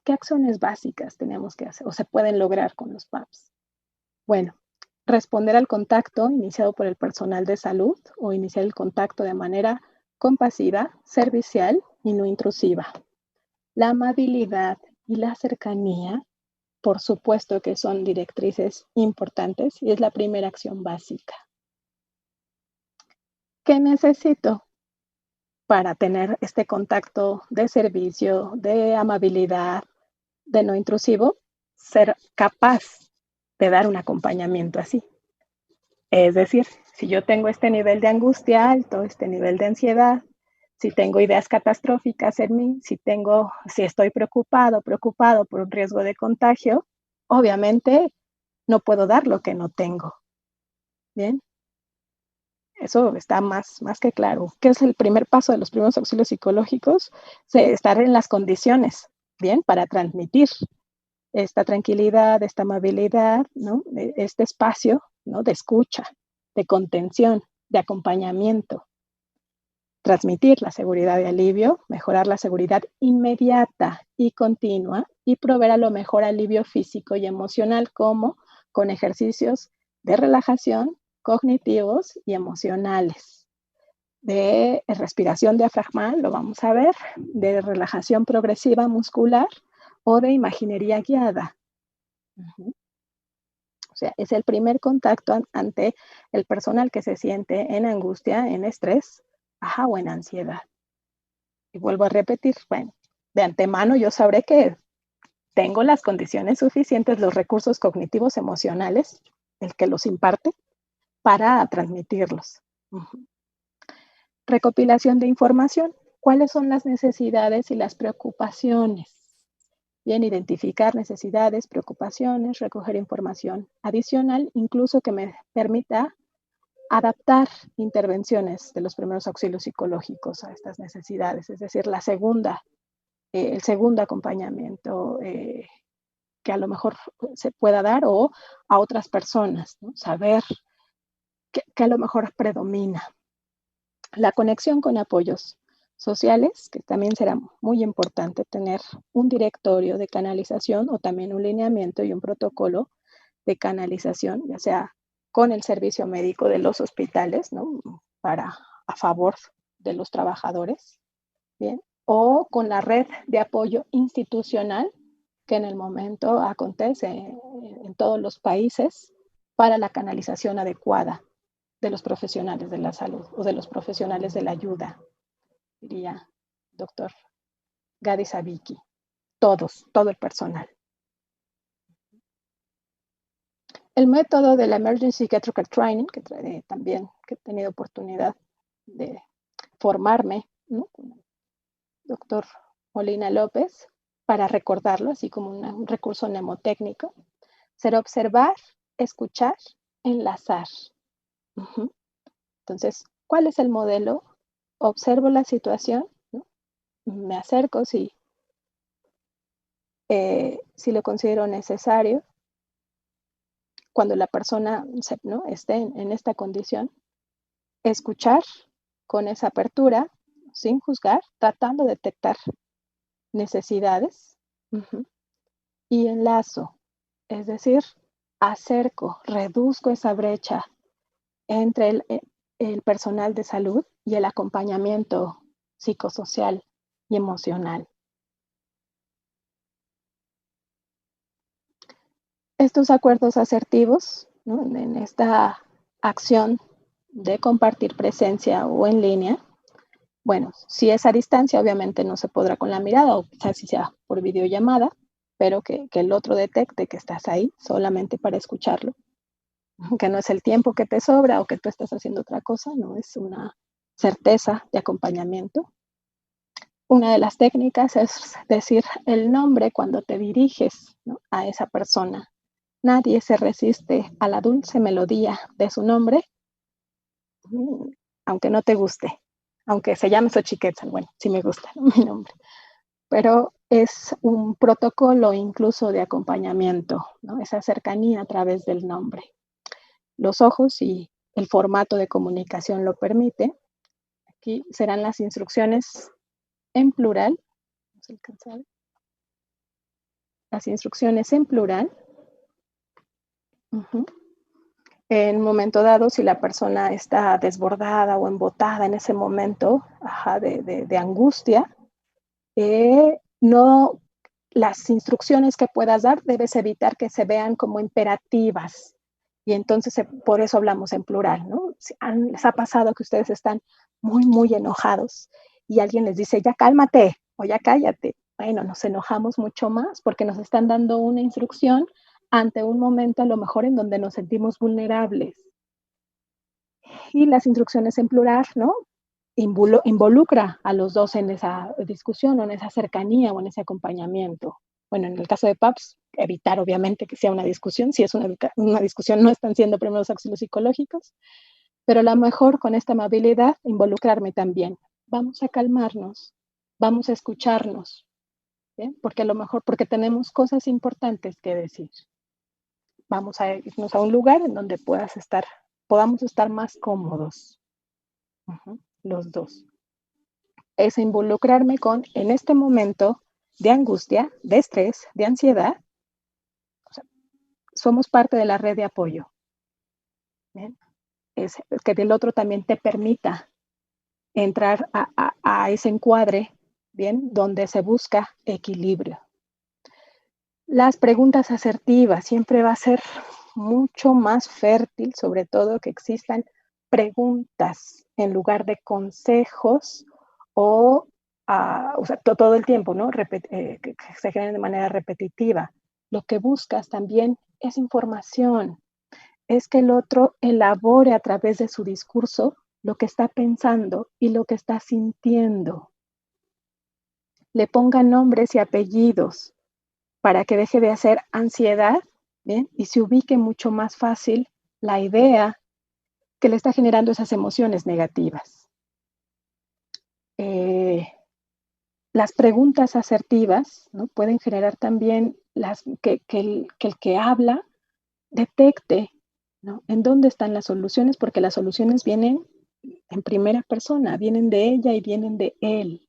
¿Qué acciones básicas tenemos que hacer o se pueden lograr con los PAPs? Bueno, responder al contacto iniciado por el personal de salud o iniciar el contacto de manera compasiva, servicial y no intrusiva. La amabilidad y la cercanía, por supuesto que son directrices importantes y es la primera acción básica. ¿Qué necesito para tener este contacto de servicio, de amabilidad, de no intrusivo? Ser capaz de dar un acompañamiento así. Es decir, si yo tengo este nivel de angustia alto, este nivel de ansiedad, si tengo ideas catastróficas en mí, si estoy preocupado por un riesgo de contagio, obviamente no puedo dar lo que no tengo. Bien, eso está más que claro. ¿Qué es el primer paso de los primeros auxilios psicológicos? Estar en las condiciones, bien, para transmitir esta tranquilidad, esta amabilidad, ¿no?, este espacio, ¿no?, de escucha, de contención, de acompañamiento, transmitir la seguridad y alivio, mejorar la seguridad inmediata y continua y proveer a lo mejor alivio físico y emocional, como con ejercicios de relajación cognitivos y emocionales, de respiración diafragmal, lo vamos a ver, de relajación progresiva muscular o de imaginería guiada. O sea, es el primer contacto ante el personal que se siente en angustia, en estrés, o en ansiedad. Y vuelvo a repetir, bueno, de antemano yo sabré que tengo las condiciones suficientes, los recursos cognitivos emocionales, el que los imparte, para transmitirlos. Recopilación de información. ¿Cuáles son las necesidades y las preocupaciones? Bien, identificar necesidades, preocupaciones, recoger información adicional, incluso que me permita adaptar intervenciones de los primeros auxilios psicológicos a estas necesidades, es decir, el segundo acompañamiento que a lo mejor se pueda dar o a otras personas, ¿no? Saber que a lo mejor predomina. La conexión con apoyos sociales, que también será muy importante tener un directorio de canalización o también un lineamiento y un protocolo de canalización, ya sea con el servicio médico de los hospitales, ¿no? A favor de los trabajadores, ¿bien? O con la red de apoyo institucional que en el momento acontece en todos los países para la canalización adecuada de los profesionales de la salud o de los profesionales de la ayuda, diría doctor Gadi Sabiki. Todos, todo el personal. El método de la Emergency Psychiatric Training, que también que he tenido oportunidad de formarme, ¿no? Con el doctor Molina López, para recordarlo, así como un recurso mnemotécnico, será observar, escuchar, enlazar. Entonces, ¿cuál es el modelo? Observo la situación, ¿no? Me acerco si lo considero necesario, cuando la persona, ¿no?, esté en esta condición, escuchar con esa apertura, sin juzgar, tratando de detectar necesidades, y enlazo, es decir, acerco, reduzco esa brecha entre el personal de salud y el acompañamiento psicosocial y emocional. Estos acuerdos asertivos, ¿no?, en esta acción de compartir presencia o en línea, bueno, si es a distancia, obviamente no se podrá con la mirada, o quizás si sea por videollamada, pero que el otro detecte que estás ahí solamente para escucharlo, que no es el tiempo que te sobra o que tú estás haciendo otra cosa, no, es una certeza de acompañamiento. Una de las técnicas es decir el nombre cuando te diriges, ¿no?, a esa persona. Nadie se resiste a la dulce melodía de su nombre, aunque no te guste, aunque se llame Xochiquetzal, bueno, sí me gusta, ¿no?, mi nombre, pero es un protocolo incluso de acompañamiento, ¿no?, esa cercanía a través del nombre. Los ojos y el formato de comunicación lo permite. Aquí serán las instrucciones en plural. Vamos a alcanzar. Las instrucciones en plural. En un momento dado, si la persona está desbordada o embotada en ese momento, de angustia, no, las instrucciones que puedas dar debes evitar que se vean como imperativas. Y entonces por eso hablamos en plural, ¿no? ¿Les ha pasado que ustedes están muy, muy enojados y alguien les dice, ya cálmate o ya cállate? Bueno, nos enojamos mucho más porque nos están dando una instrucción ante un momento a lo mejor en donde nos sentimos vulnerables. Y las instrucciones en plural, ¿no?, involucra a los dos en esa discusión o en esa cercanía o en ese acompañamiento. Bueno, en el caso de PAPS, evitar obviamente que sea una discusión. Si es una discusión, no están siendo primeros auxilios psicológicos, pero a lo mejor con esta amabilidad involucrarme también. Vamos a calmarnos, vamos a escucharnos, ¿bien? Porque a lo mejor, porque tenemos cosas importantes que decir. Vamos a irnos a un lugar en donde podamos estar más cómodos, los dos. Es involucrarme en este momento de angustia, de estrés, de ansiedad. O sea, somos parte de la red de apoyo. ¿Bien? Es que el otro también te permita entrar a ese encuadre, ¿bien?, donde se busca equilibrio. Las preguntas asertivas siempre va a ser mucho más fértil, sobre todo que existan preguntas en lugar de consejos o sea, todo el tiempo, ¿no?, que se generen de manera repetitiva. Lo que buscas también es información, es que el otro elabore a través de su discurso lo que está pensando y lo que está sintiendo. Le ponga nombres y apellidos para que deje de hacer ansiedad, ¿bien?, y se ubique mucho más fácil la idea que le está generando esas emociones negativas. Las preguntas asertivas, ¿no?, pueden generar también que el que habla detecte, ¿no? ¿En dónde están las soluciones? Porque las soluciones vienen en primera persona, vienen de ella y vienen de él.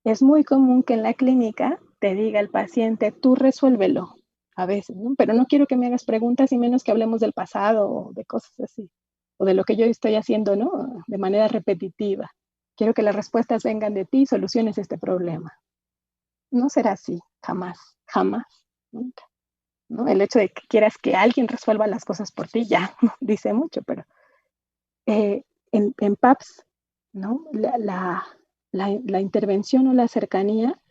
Es muy común que en la clínica te diga el paciente, tú resuélvelo, a veces, ¿no? Pero no quiero que me hagas preguntas y menos que hablemos del pasado o de cosas así, o de lo que yo estoy haciendo, ¿no? De manera repetitiva. Quiero que las respuestas vengan de ti y soluciones este problema. No será así, jamás, jamás, nunca, ¿no? El hecho de que quieras que alguien resuelva las cosas por ti ya dice mucho, pero en PAPS, ¿no? La intervención o la cercanía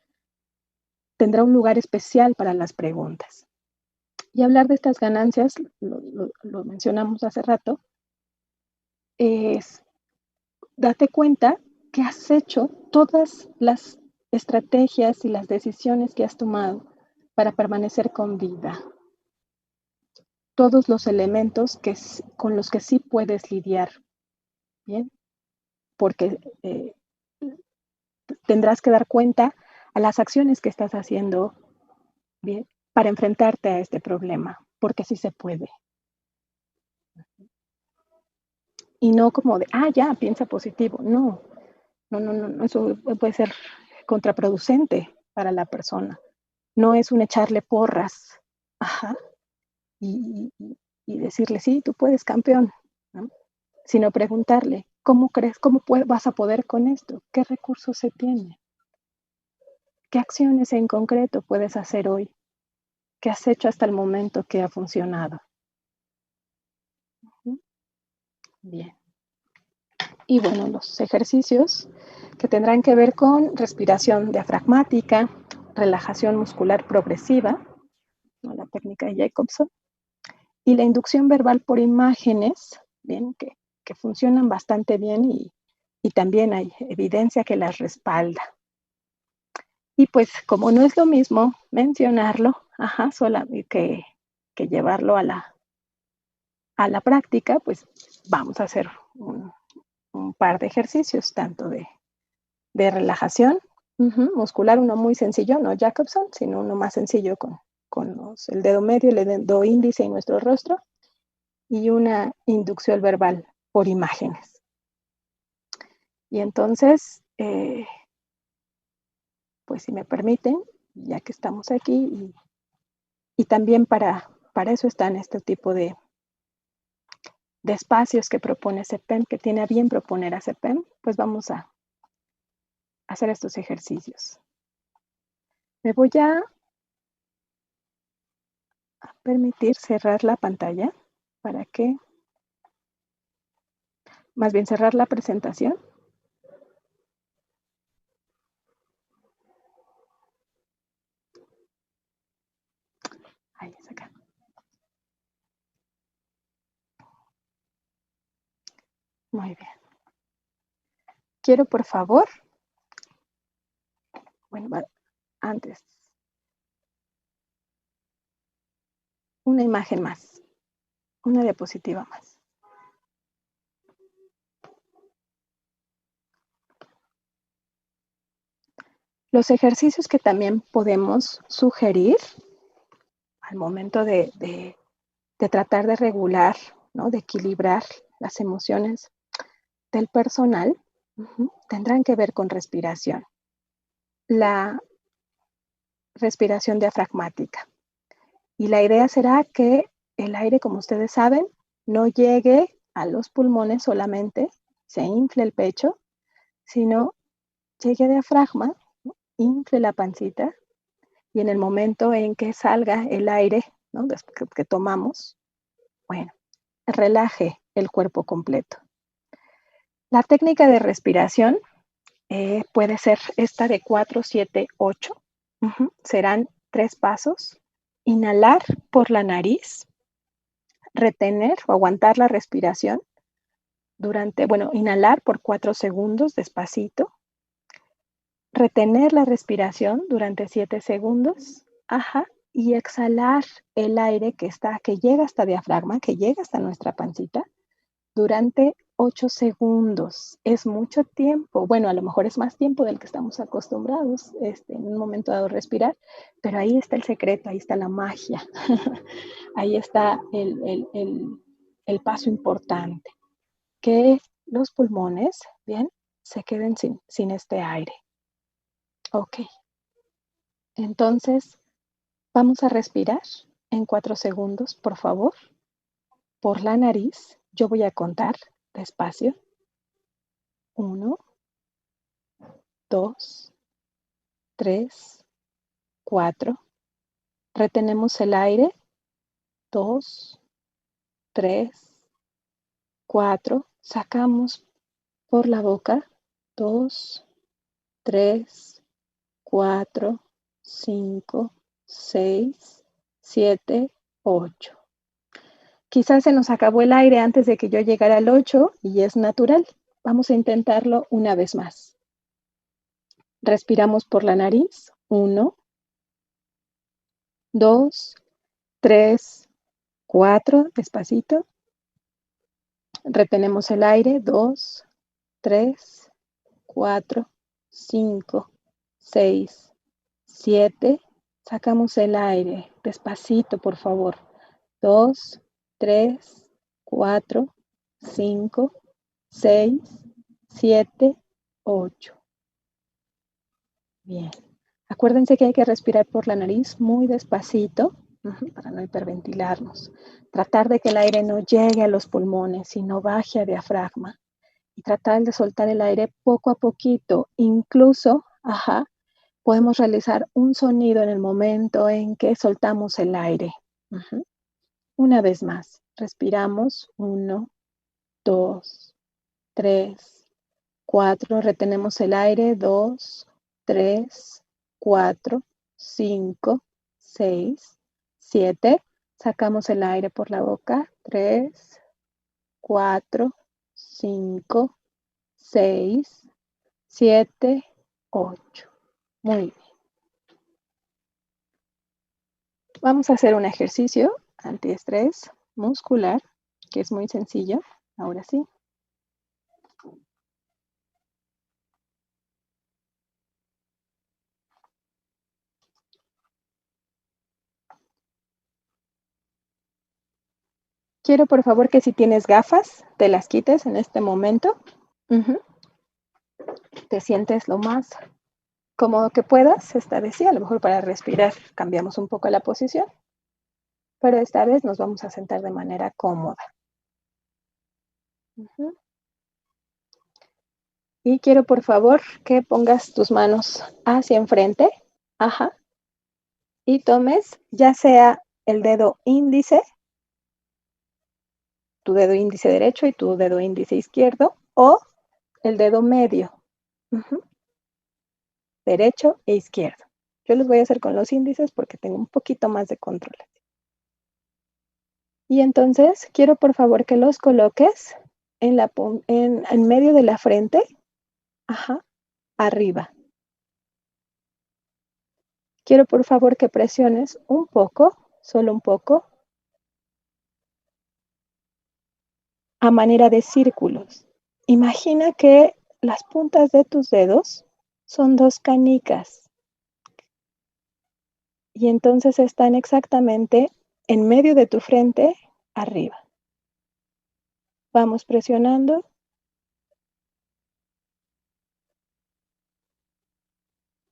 tendrá un lugar especial para las preguntas. Y hablar de estas ganancias, lo mencionamos hace rato, es date cuenta que has hecho todas las estrategias y las decisiones que has tomado para permanecer con vida. Todos los elementos con los que sí puedes lidiar, ¿bien? Porque tendrás que dar cuenta a las acciones que estás haciendo, ¿bien? Para enfrentarte a este problema, porque sí se puede. Y no como de, ya, piensa positivo. No, eso puede ser contraproducente para la persona. No es un echarle porras, ajá, y, y decirle, sí, tú puedes, campeón, ¿no? Sino preguntarle, ¿cómo crees, vas a poder con esto? ¿Qué recursos se tiene? ¿Qué acciones en concreto puedes hacer hoy? ¿Qué has hecho hasta el momento que ha funcionado? Bien. Y bueno, los ejercicios que tendrán que ver con respiración diafragmática, relajación muscular progresiva, ¿no? La técnica de Jacobson, y la inducción verbal por imágenes, bien, que funcionan bastante bien y también hay evidencia que las respalda. Y pues como no es lo mismo mencionarlo, solo que llevarlo a la práctica, pues vamos a hacer un par de ejercicios, tanto de relajación muscular, uno muy sencillo, no Jacobson, sino uno más sencillo con el dedo medio, el dedo índice en nuestro rostro, y una inducción verbal por imágenes. Y entonces, pues si me permiten, ya que estamos aquí, y también para eso están este tipo de espacios que propone CEPEM, que tiene a bien proponer a CEPEM, pues vamos a hacer estos ejercicios. Me voy a permitir cerrar la pantalla para que, más bien cerrar la presentación. Ahí es acá. Muy bien. Quiero, por favor, bueno, antes, una imagen más, una diapositiva más. Los ejercicios que también podemos sugerir al momento de tratar de regular, ¿no? De equilibrar las emociones del personal, tendrán que ver con respiración. La respiración diafragmática. Y la idea será que el aire, como ustedes saben, no llegue a los pulmones solamente, se infle el pecho, sino llegue a diafragma, ¿no? Infle la pancita, y en el momento en que salga el aire, ¿no? Después que tomamos, bueno, relaje el cuerpo completo. La técnica de respiración puede ser esta de 4, 7, 8. Serán 3 pasos. Inhalar por la nariz, retener o aguantar la respiración inhalar por 4 segundos despacito, retener la respiración durante 7 segundos, y exhalar el aire que llega hasta diafragma, que llega hasta nuestra pancita, durante 8 segundos. Es mucho tiempo. Bueno, a lo mejor es más tiempo del que estamos acostumbrados en un momento dado respirar, pero ahí está el secreto, ahí está la magia. Ahí está el paso importante, que los pulmones, bien, se queden sin este aire. Ok, entonces vamos a respirar en 4 segundos, por favor, por la nariz. Yo voy a contar despacio. 1, 2, 3, 4. Retenemos el aire. 2, 3, 4. Sacamos por la boca. 2, 3, 4, 5, 6, 7, 8. Quizás se nos acabó el aire antes de que yo llegara al 8 y es natural. Vamos a intentarlo una vez más. Respiramos por la nariz. 1, 2, 3, 4. Despacito. Retenemos el aire. 2, 3, 4, 5, 6, 7. Sacamos el aire. Despacito, por favor. 2, 3, 4, 5, 6, 7, 8. Bien. Acuérdense que hay que respirar por la nariz muy despacito para no hiperventilarnos. Tratar de que el aire no llegue a los pulmones, sino baje a diafragma. Y tratar de soltar el aire poco a poquito. Incluso, podemos realizar un sonido en el momento en que soltamos el aire. Una vez más. Respiramos. 1, 2, 3, 4. Retenemos el aire. 2, 3, 4, 5, 6, 7. Sacamos el aire por la boca. 3, 4, 5, 6, 7, 8. Muy bien. Vamos a hacer un ejercicio antiestrés muscular, que es muy sencillo. Ahora sí. Quiero, por favor, que si tienes gafas, te las quites en este momento. Te sientes lo más cómodo que puedas. Esta vez sí, a lo mejor para respirar cambiamos un poco la posición, pero esta vez nos vamos a sentar de manera cómoda. Y quiero, por favor, que pongas tus manos hacia enfrente. Y tomes ya sea el dedo índice, tu dedo índice derecho y tu dedo índice izquierdo, o el dedo medio, derecho e izquierdo. Yo los voy a hacer con los índices porque tengo un poquito más de control. Y entonces quiero, por favor, que los coloques en medio de la frente, arriba. Quiero, por favor, que presiones un poco, solo un poco, a manera de círculos. Imagina que las puntas de tus dedos son 2 canicas y entonces están exactamente en medio de tu frente, arriba. Vamos presionando.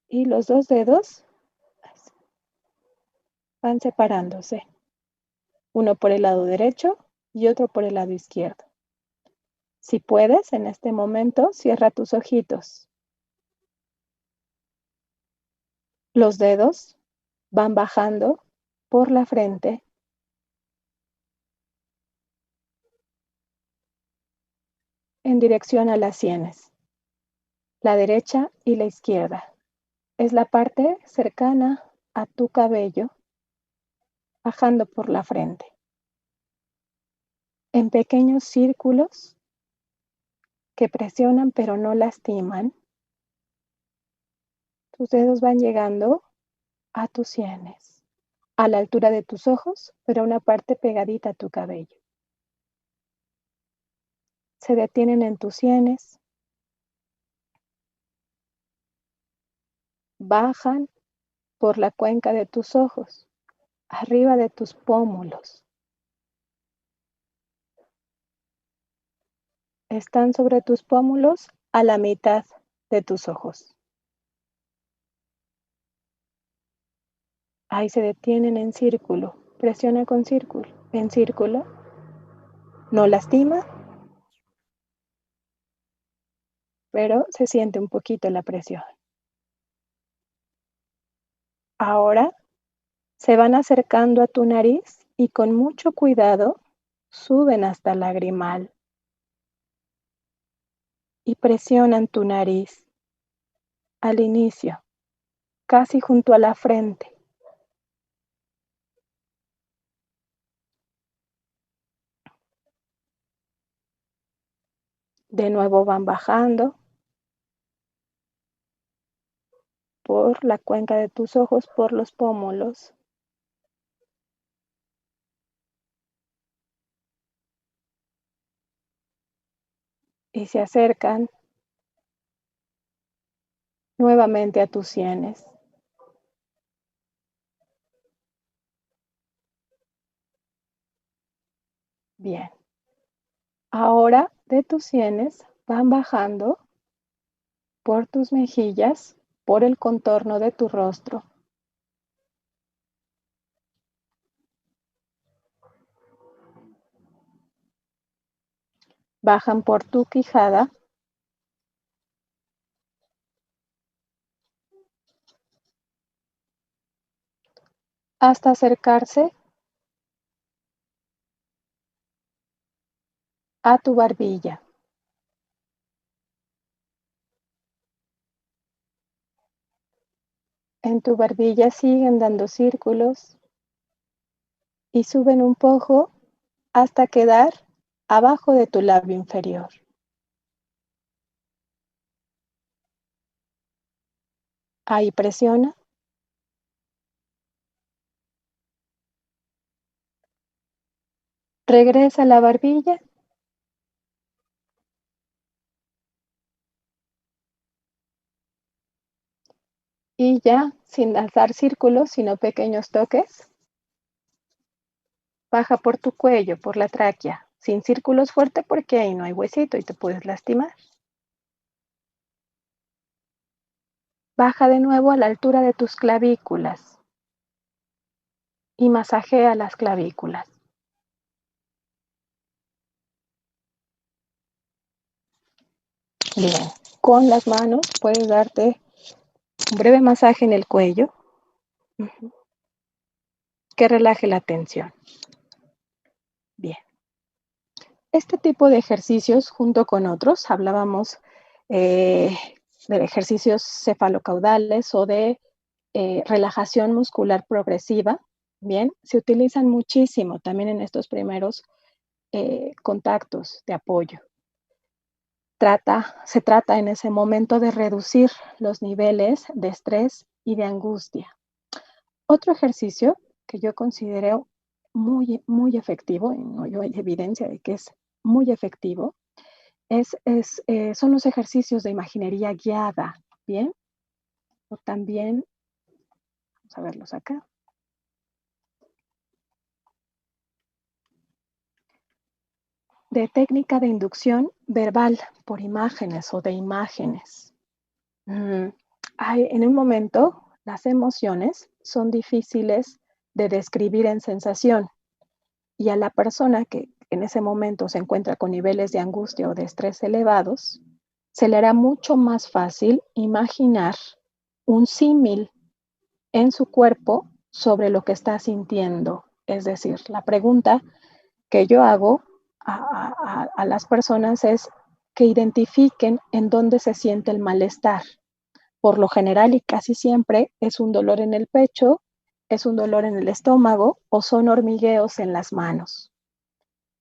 Y los 2 dedos van separándose. Uno por el lado derecho y otro por el lado izquierdo. Si puedes, en este momento, cierra tus ojitos. Los dedos van bajando por la frente en dirección a las sienes, la derecha y la izquierda. Es la parte cercana a tu cabello, bajando por la frente. En pequeños círculos que presionan pero no lastiman, tus dedos van llegando a tus sienes, a la altura de tus ojos, pero a una parte pegadita a tu cabello. Se detienen en tus sienes, bajan por la cuenca de tus ojos, arriba de tus pómulos. Están sobre tus pómulos a la mitad de tus ojos. Ahí se detienen en círculo. Presiona con círculo. En círculo. No lastima, pero se siente un poquito la presión. Ahora se van acercando a tu nariz y con mucho cuidado suben hasta el lagrimal y presionan tu nariz al inicio, casi junto a la frente. De nuevo van bajando por la cuenca de tus ojos, por los pómulos. Y se acercan nuevamente a tus sienes. Bien. Ahora de tus sienes van bajando por tus mejillas, por el contorno de tu rostro. Bajan por tu quijada hasta acercarse a tu barbilla. En tu barbilla siguen dando círculos y suben un poco hasta quedar abajo de tu labio inferior. Ahí presiona. Regresa a la barbilla. Y ya, sin dar círculos, sino pequeños toques, baja por tu cuello, por la tráquea, sin círculos fuerte porque ahí no hay huesito y te puedes lastimar. Baja de nuevo a la altura de tus clavículas y masajea las clavículas. Bien, con las manos puedes darte un breve masaje en el cuello que relaje la tensión. Bien. Este tipo de ejercicios, junto con otros, hablábamos de ejercicios cefalocaudales o de relajación muscular progresiva, bien, se utilizan muchísimo también en estos primeros contactos de apoyo. Se trata en ese momento de reducir los niveles de estrés y de angustia. Otro ejercicio que yo considero muy efectivo, y no hay evidencia de que es muy efectivo, son los ejercicios de imaginería guiada, ¿bien? O también, vamos a verlos acá. De técnica de inducción verbal por imágenes o de imágenes. En un momento, las emociones son difíciles de describir en sensación y a la persona que en ese momento se encuentra con niveles de angustia o de estrés elevados, se le hará mucho más fácil imaginar un símil en su cuerpo sobre lo que está sintiendo. Es decir, la pregunta que yo hago a las personas es que identifiquen en dónde se siente el malestar. Por lo general y casi siempre es un dolor en el pecho, es un dolor en el estómago o son hormigueos en las manos.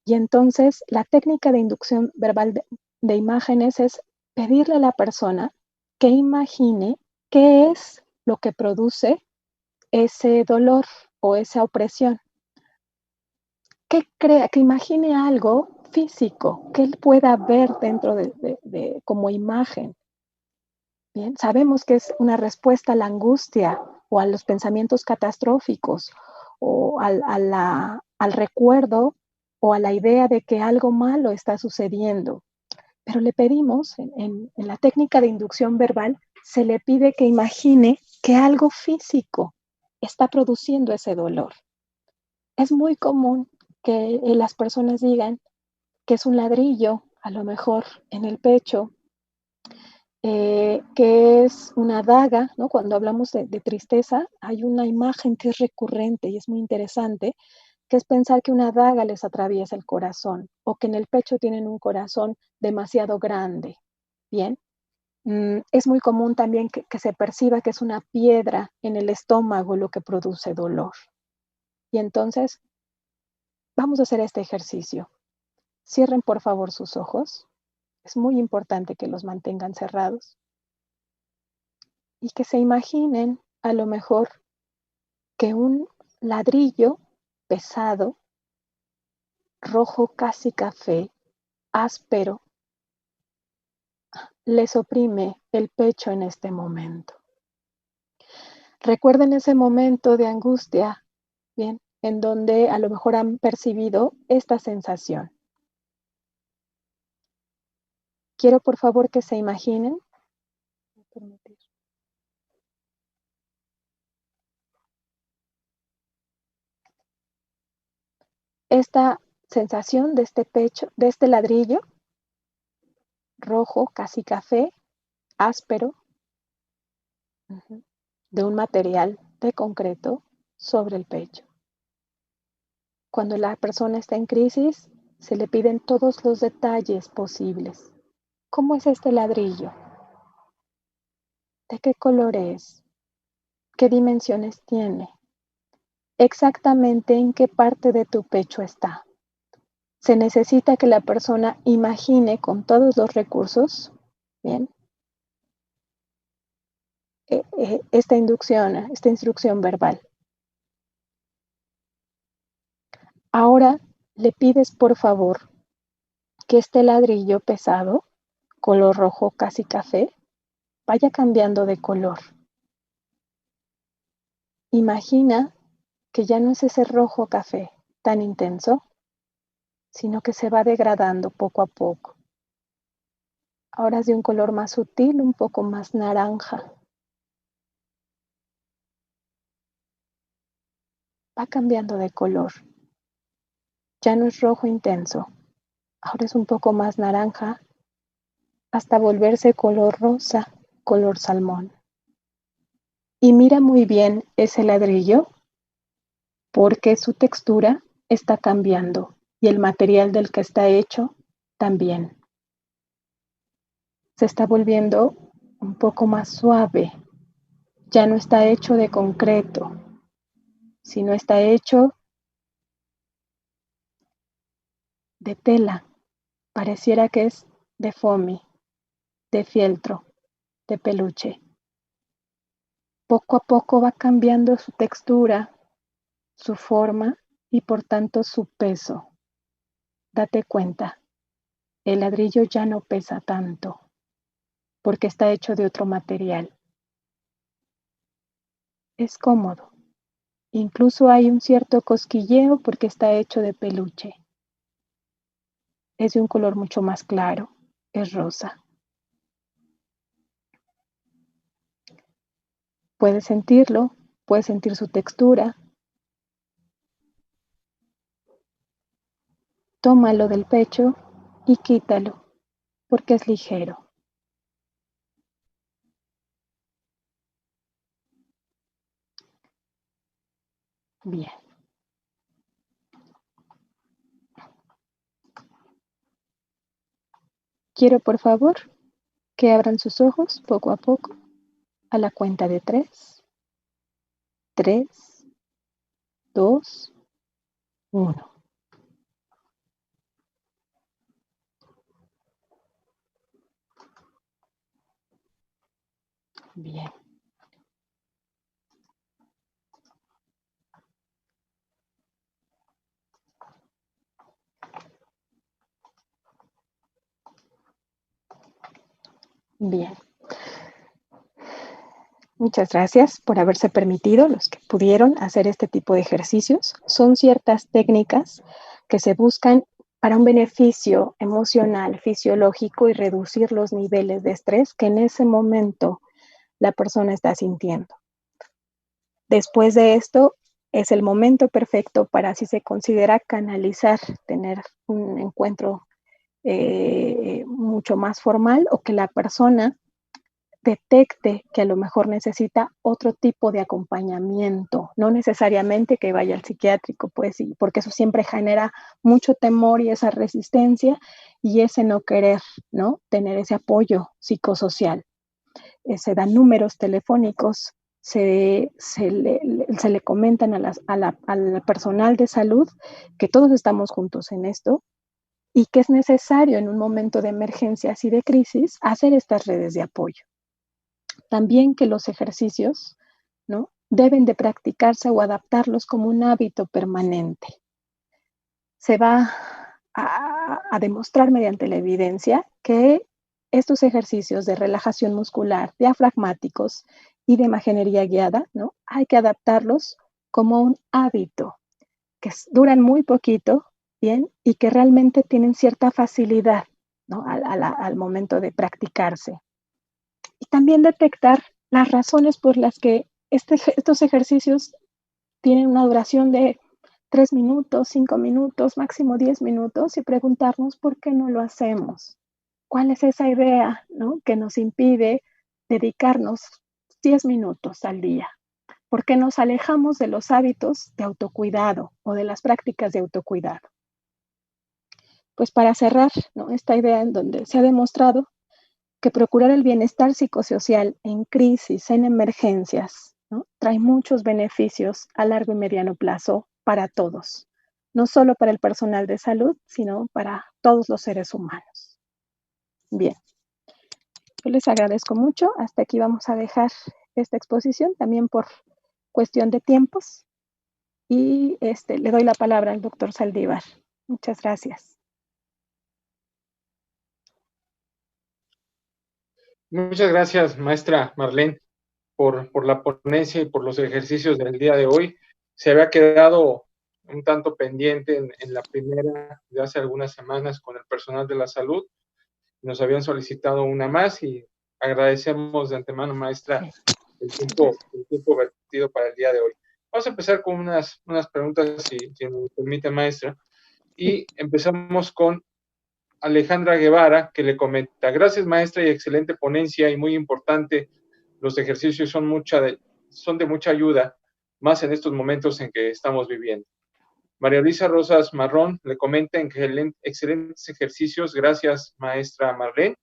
Y entonces la técnica de inducción verbal de imágenes es pedirle a la persona que imagine qué es lo que produce ese dolor o esa opresión. Que imagine algo físico, que él pueda ver dentro como imagen. Bien, sabemos que es una respuesta a la angustia o a los pensamientos catastróficos o al recuerdo o a la idea de que algo malo está sucediendo. Pero le pedimos, en la técnica de inducción verbal, se le pide que imagine que algo físico está produciendo ese dolor. Es muy común que las personas digan que es un ladrillo, a lo mejor en el pecho, que es una daga, ¿no? Cuando hablamos de tristeza, hay una imagen que es recurrente y es muy interesante, que es pensar que una daga les atraviesa el corazón o que en el pecho tienen un corazón demasiado grande. Bien, es muy común también que se perciba que es una piedra en el estómago lo que produce dolor. Y entonces, vamos a hacer este ejercicio. Cierren por favor sus ojos. Es muy importante que los mantengan cerrados y que se imaginen a lo mejor que un ladrillo pesado, rojo casi café, áspero, les oprime el pecho en este momento. Recuerden ese momento de angustia, bien, en donde a lo mejor han percibido esta sensación. Quiero por favor que se imaginen esta sensación de este pecho, de este ladrillo rojo, casi café, áspero, de un material de concreto sobre el pecho. Cuando la persona está en crisis, se le piden todos los detalles posibles. ¿Cómo es este ladrillo? ¿De qué color es? ¿Qué dimensiones tiene? Exactamente en qué parte de tu pecho está. Se necesita que la persona imagine con todos los recursos, bien, esta instrucción verbal. Ahora le pides por favor que este ladrillo pesado, color rojo casi café, vaya cambiando de color. Imagina que ya no es ese rojo café tan intenso, sino que se va degradando poco a poco. Ahora es de un color más sutil, un poco más naranja. Va cambiando de color. Ya no es rojo intenso, ahora es un poco más naranja hasta volverse color rosa, color salmón. Y mira muy bien ese ladrillo porque su textura está cambiando y el material del que está hecho también. Se está volviendo un poco más suave. Ya no está hecho de concreto, sino está hecho de tela. Pareciera que es de foamy, de fieltro, de peluche. Poco a poco va cambiando su textura, su forma y por tanto su peso. Date cuenta, el ladrillo ya no pesa tanto porque está hecho de otro material. Es cómodo. Incluso hay un cierto cosquilleo porque está hecho de peluche. Es de un color mucho más claro, es rosa. Puedes sentirlo, puedes sentir su textura. Tómalo del pecho y quítalo porque es ligero. Bien. Quiero por favor que abran sus ojos poco a poco a la cuenta de 3. 3, 2, 1. Bien. Bien. Muchas gracias por haberse permitido, los que pudieron hacer este tipo de ejercicios. Son ciertas técnicas que se buscan para un beneficio emocional, fisiológico y reducir los niveles de estrés que en ese momento la persona está sintiendo. Después de esto, es el momento perfecto para, si se considera, canalizar, tener un encuentro mucho más formal, o que la persona detecte que a lo mejor necesita otro tipo de acompañamiento, no necesariamente que vaya al psiquiátrico, pues, porque eso siempre genera mucho temor y esa resistencia y ese no querer, ¿no? Tener ese apoyo psicosocial. Se dan números telefónicos, se le comentan al personal de salud que todos estamos juntos en esto y que es necesario en un momento de emergencias y de crisis hacer estas redes de apoyo. También que los ejercicios, ¿no? Deben de practicarse o adaptarlos como un hábito permanente. Se va a demostrar mediante la evidencia que estos ejercicios de relajación muscular, diafragmáticos y de imaginería guiada, ¿no? Hay que adaptarlos como un hábito, que duran muy poquito, ¿bien? Y que realmente tienen cierta facilidad, ¿no? Al momento de practicarse. Y también detectar las razones por las que estos ejercicios tienen una duración de 3 minutos, 5 minutos, máximo 10 minutos, y preguntarnos por qué no lo hacemos. ¿Cuál es esa idea, ¿no? Que nos impide dedicarnos 10 minutos al día? ¿Por qué nos alejamos de los hábitos de autocuidado o de las prácticas de autocuidado? Pues para cerrar, ¿no? Esta idea en donde se ha demostrado que procurar el bienestar psicosocial en crisis, en emergencias, ¿no? Trae muchos beneficios a largo y mediano plazo para todos, no solo para el personal de salud, sino para todos los seres humanos. Bien, yo les agradezco mucho. Hasta aquí vamos a dejar esta exposición, también por cuestión de tiempos. Y le doy la palabra al doctor Saldívar. Muchas gracias. Muchas gracias, maestra Marlene, por la ponencia y por los ejercicios del día de hoy. Se había quedado un tanto pendiente en la primera de hace algunas semanas con el personal de la salud. Nos habían solicitado una más y agradecemos de antemano, maestra, el tiempo vertido para el día de hoy. Vamos a empezar con unas preguntas, si me permite, maestra. Y empezamos con Alejandra Guevara, que le comenta: gracias, maestra, y excelente ponencia y muy importante. Los ejercicios son de mucha ayuda, más en estos momentos en que estamos viviendo. María Luisa Rosas Marrón le comenta: excelentes ejercicios, gracias, maestra Marlene.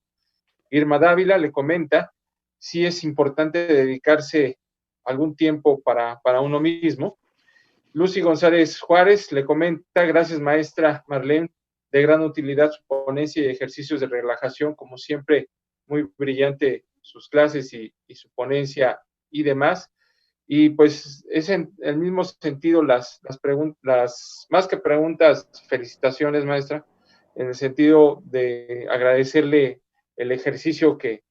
Irma Dávila le comenta: sí es importante dedicarse algún tiempo para uno mismo. Lucy González Juárez le comenta: gracias, maestra Marlene, de gran utilidad su ponencia y ejercicios de relajación, como siempre, muy brillante sus clases y su ponencia y demás. Y pues es en el mismo sentido las más que preguntas, felicitaciones, maestra, en el sentido de agradecerle el ejercicio que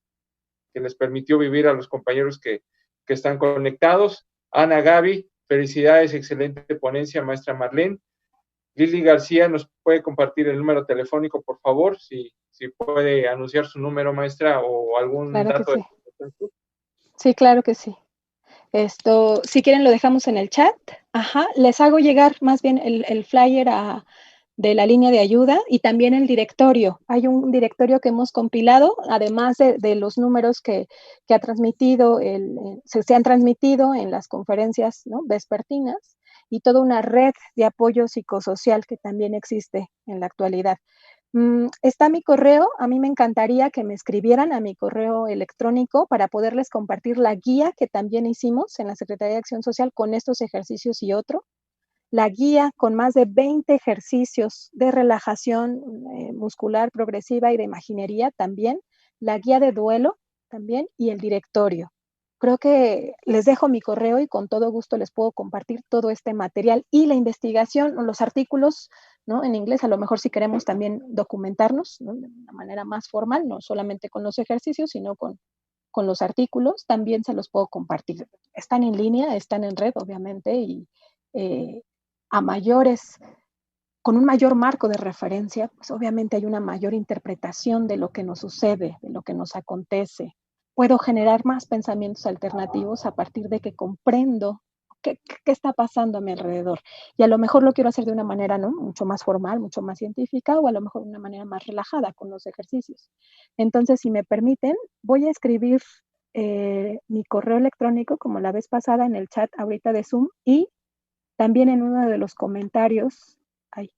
les permitió vivir a los compañeros que están conectados. Ana Gaby, felicidades, excelente ponencia, maestra Marlene. Lili García, ¿nos puede compartir el número telefónico, por favor? Si puede anunciar su número, maestra, o algún Claro que dato de sí. contacto. Sí, claro que sí. Si quieren, lo dejamos en el chat. Ajá, les hago llegar más bien el flyer de la línea de ayuda y también el directorio. Hay un directorio que hemos compilado, además de los números que ha transmitido, se han transmitido en las conferencias, ¿no?, vespertinas, y toda una red de apoyo psicosocial que también existe en la actualidad. Está mi correo. A mí me encantaría que me escribieran a mi correo electrónico para poderles compartir la guía que también hicimos en la Secretaría de Acción Social con estos ejercicios y otro. La guía con más de 20 ejercicios de relajación muscular progresiva y de imaginería también. La guía de duelo también y el directorio. Creo que les dejo mi correo y con todo gusto les puedo compartir todo este material y la investigación o los artículos, ¿no?, en inglés. A lo mejor si queremos también documentarnos, ¿no?, de una manera más formal, no solamente con los ejercicios, sino con los artículos, también se los puedo compartir. Están en línea, están en red, obviamente, y a mayores con un mayor marco de referencia, pues obviamente hay una mayor interpretación de lo que nos sucede, de lo que nos acontece. Puedo generar más pensamientos alternativos a partir de que comprendo qué está pasando a mi alrededor. Y a lo mejor lo quiero hacer de una manera, ¿no?, mucho más formal, mucho más científica, o a lo mejor de una manera más relajada con los ejercicios. Entonces, si me permiten, voy a escribir mi correo electrónico, como la vez pasada, en el chat ahorita de Zoom, y también en uno de los comentarios ay,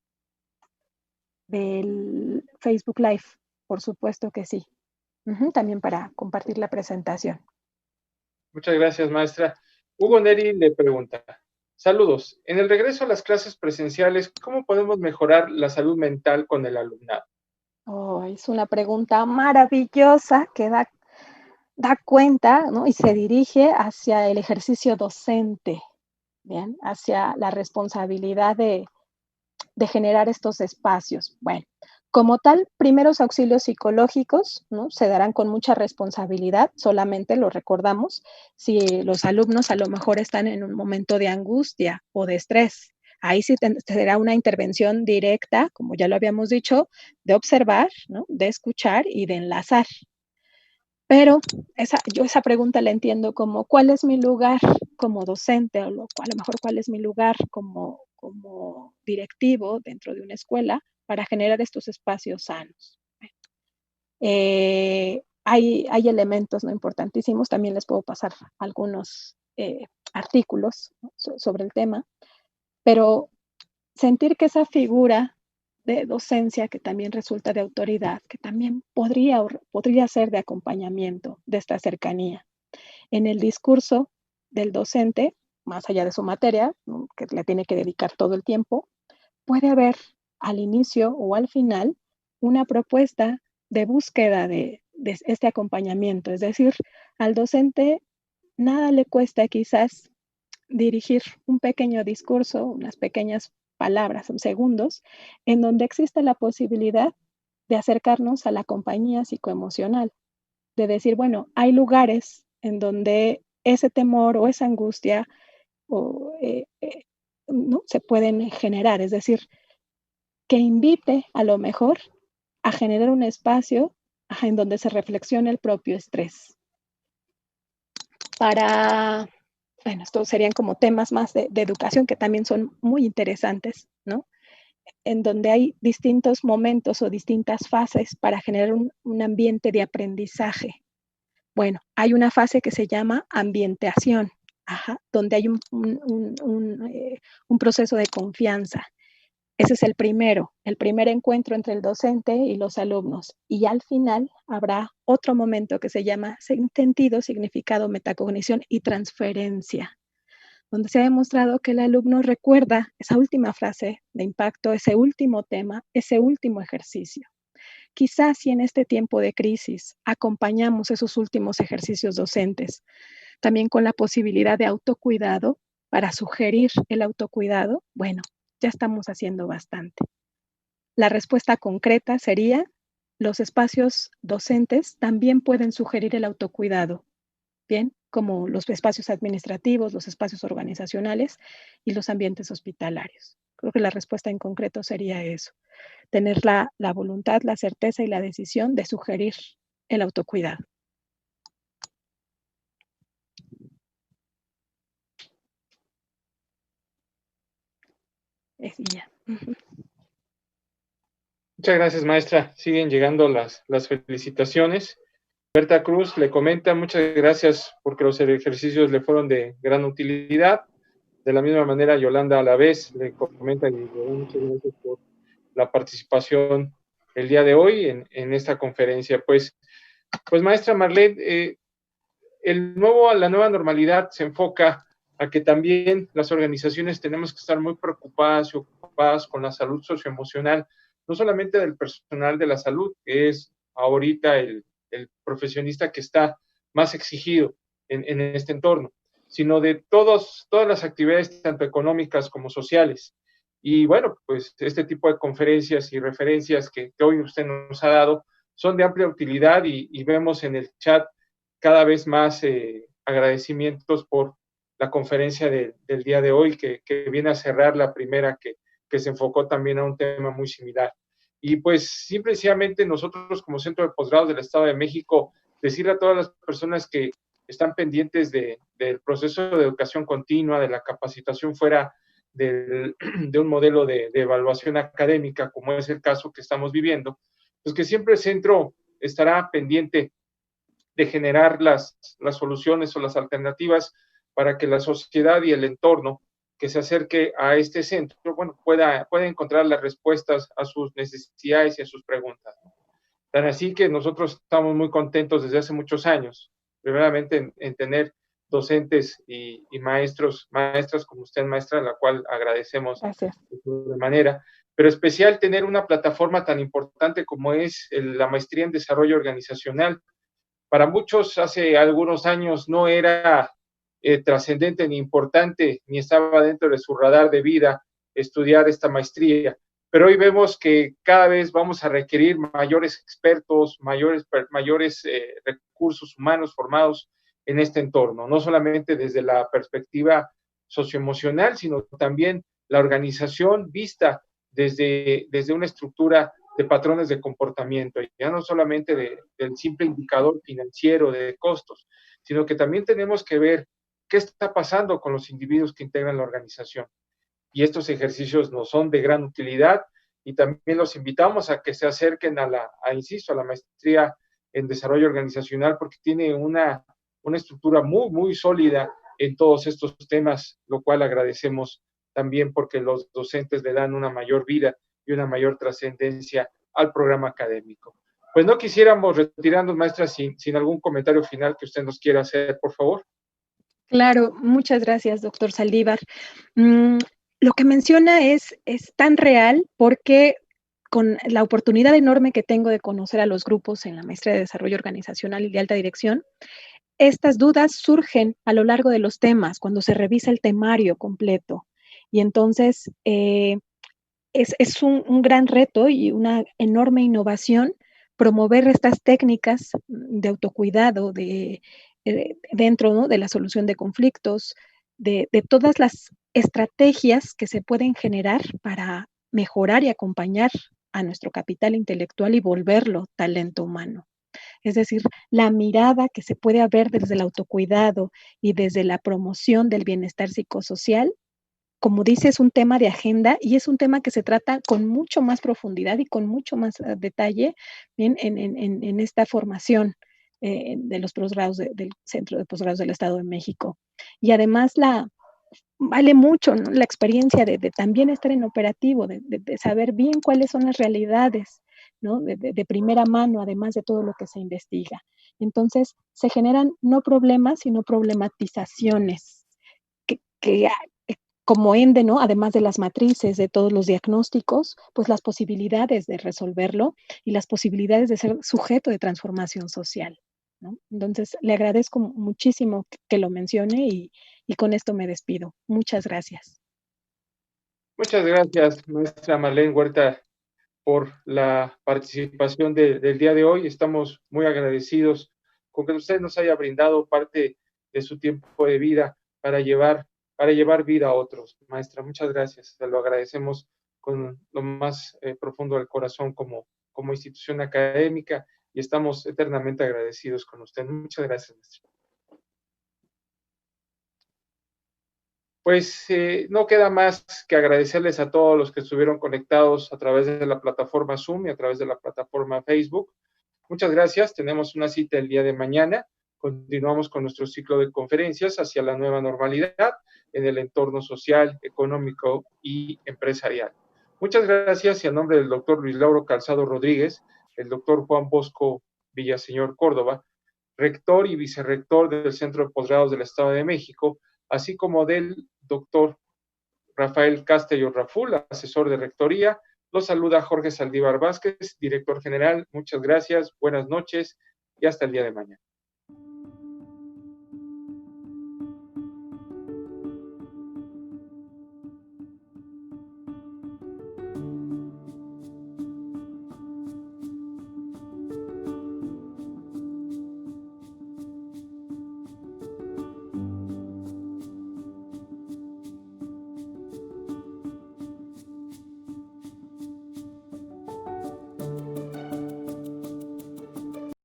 del Facebook Live, por supuesto que sí. También para compartir la presentación. Muchas gracias, maestra. Hugo Neri le pregunta, saludos, en el regreso a las clases presenciales, ¿cómo podemos mejorar la salud mental con el alumnado? Oh, es una pregunta maravillosa que da cuenta, ¿no?, y se dirige hacia el ejercicio docente, ¿bien?, hacia la responsabilidad de generar estos espacios. Bueno, como tal, primeros auxilios psicológicos, ¿no?, se darán con mucha responsabilidad, solamente lo recordamos, si los alumnos a lo mejor están en un momento de angustia o de estrés. Ahí sí será una intervención directa, como ya lo habíamos dicho, de observar, ¿no?, de escuchar y de enlazar. Pero yo esa pregunta la entiendo como, ¿cuál es mi lugar como docente? A lo mejor, ¿cuál es mi lugar como directivo dentro de una escuela para generar estos espacios sanos? Hay elementos, ¿no?, importantísimos, también les puedo pasar algunos, artículos, ¿no?, sobre el tema, pero sentir que esa figura de docencia, que también resulta de autoridad, que también podría ser de acompañamiento, de esta cercanía. En el discurso del docente, más allá de su materia, ¿no?, que le tiene que dedicar todo el tiempo, puede haber al inicio o al final una propuesta de búsqueda de este acompañamiento. Es decir, al docente nada le cuesta quizás dirigir un pequeño discurso, unas pequeñas palabras, segundos, en donde existe la posibilidad de acercarnos a la compañía psicoemocional, de decir, bueno, hay lugares en donde ese temor o esa angustia o, ¿no?, se pueden generar, es decir, que invite a lo mejor a generar un espacio, en donde se reflexione el propio estrés. Bueno, estos serían como temas más de educación que también son muy interesantes, ¿no?, en donde hay distintos momentos o distintas fases para generar un ambiente de aprendizaje. Bueno, hay una fase que se llama ambientación, donde hay un proceso de confianza. Ese es el primer encuentro entre el docente y los alumnos. Y al final habrá otro momento que se llama sentido, significado, metacognición y transferencia, donde se ha demostrado que el alumno recuerda esa última frase de impacto, ese último tema, ese último ejercicio. Quizás si en este tiempo de crisis acompañamos esos últimos ejercicios docentes, también con la posibilidad de autocuidado, para sugerir el autocuidado, bueno, ya estamos haciendo bastante. La respuesta concreta sería, los espacios docentes también pueden sugerir el autocuidado, bien, como los espacios administrativos, los espacios organizacionales y los ambientes hospitalarios. Creo que la respuesta en concreto sería eso, tener la voluntad, la certeza y la decisión de sugerir el autocuidado. Y ya. Muchas gracias, maestra. Siguen llegando las felicitaciones. Berta Cruz le comenta, muchas gracias porque los ejercicios le fueron de gran utilidad. De la misma manera, Yolanda Alavés le comenta y le doy muchas gracias por la participación el día de hoy en esta conferencia. Pues maestra Marlene, la nueva normalidad se enfoca a que también las organizaciones tenemos que estar muy preocupadas y ocupadas con la salud socioemocional, no solamente del personal de la salud, que es ahorita el profesionista que está más exigido en este entorno, sino de todas las actividades, tanto económicas como sociales. Y bueno, pues este tipo de conferencias y referencias que hoy usted nos ha dado son de amplia utilidad y vemos en el chat cada vez más agradecimientos por la conferencia del día de hoy, que viene a cerrar la primera que se enfocó también a un tema muy similar. Y pues simplemente nosotros como Centro de Posgrados del Estado de México, decirle a todas las personas que están pendientes del proceso de educación continua, de la capacitación fuera de un modelo de evaluación académica, como es el caso que estamos viviendo, pues que siempre el centro estará pendiente de generar las soluciones o las alternativas para que la sociedad y el entorno que se acerque a este centro, bueno, pueda encontrar las respuestas a sus necesidades y a sus preguntas. Tan así que nosotros estamos muy contentos desde hace muchos años, primeramente en tener docentes y maestras como usted, maestra, a la cual agradecemos Gracias. de manera, pero especial tener una plataforma tan importante como es la maestría en desarrollo organizacional. Para muchos hace algunos años no era trascendente ni importante, ni estaba dentro de su radar de vida estudiar esta maestría, pero hoy vemos que cada vez vamos a requerir mayores expertos, mayores recursos humanos formados en este entorno, no solamente desde la perspectiva socioemocional, sino también la organización vista desde una estructura de patrones de comportamiento, ya no solamente del simple indicador financiero de costos, sino que también tenemos que ver qué está pasando con los individuos que integran la organización. Y estos ejercicios nos son de gran utilidad y también los invitamos a que se acerquen insisto, a la maestría en desarrollo organizacional, porque tiene una estructura muy, muy sólida en todos estos temas, lo cual agradecemos también porque los docentes le dan una mayor vida y una mayor trascendencia al programa académico. Pues no quisiéramos retirarnos, maestra, sin algún comentario final que usted nos quiera hacer, por favor. Claro, muchas gracias, doctor Saldívar. Lo que menciona es tan real porque con la oportunidad enorme que tengo de conocer a los grupos en la maestría de desarrollo organizacional y de alta dirección, estas dudas surgen a lo largo de los temas, cuando se revisa el temario completo. Y entonces es un gran reto y una enorme innovación promover estas técnicas de autocuidado dentro, ¿no?, de la solución de conflictos, de todas las estrategias que se pueden generar para mejorar y acompañar a nuestro capital intelectual y volverlo talento humano. Es decir, la mirada que se puede haber desde el autocuidado y desde la promoción del bienestar psicosocial, como dice, es un tema de agenda y es un tema que se trata con mucho más profundidad y con mucho más detalle en esta formación de los posgrados del Centro de Posgrados del Estado de México. Y además vale mucho, ¿no?, la experiencia de también estar en operativo, de saber bien cuáles son las realidades, ¿no?, de primera mano, además de todo lo que se investiga. Entonces, se generan no problemas, sino problematizaciones que como ende, ¿no?, además de las matrices, de todos los diagnósticos, pues las posibilidades de resolverlo y las posibilidades de ser sujeto de transformación social, ¿no? Entonces, le agradezco muchísimo que lo mencione y con esto me despido. Muchas gracias. Muchas gracias, maestra Marlene Huerta, por la participación del día de hoy. Estamos muy agradecidos con que usted nos haya brindado parte de su tiempo de vida para llevar vida a otros. Maestra, muchas gracias. Se lo agradecemos con lo más profundo del corazón como institución académica y estamos eternamente agradecidos con usted. Muchas gracias, maestra. Pues no queda más que agradecerles a todos los que estuvieron conectados a través de la plataforma Zoom y a través de la plataforma Facebook. Muchas gracias. Tenemos una cita el día de mañana. Continuamos con nuestro ciclo de conferencias hacia la nueva normalidad en el entorno social, económico y empresarial. Muchas gracias y a nombre del doctor Luis Lauro Calzado Rodríguez, el doctor Juan Bosco Villaseñor Córdoba, rector y vicerrector del Centro de Posgrados del Estado de México, así como del doctor Rafael Castello Raful, asesor de rectoría. Los saluda Jorge Saldívar Vázquez, director general. Muchas gracias, buenas noches y hasta el día de mañana.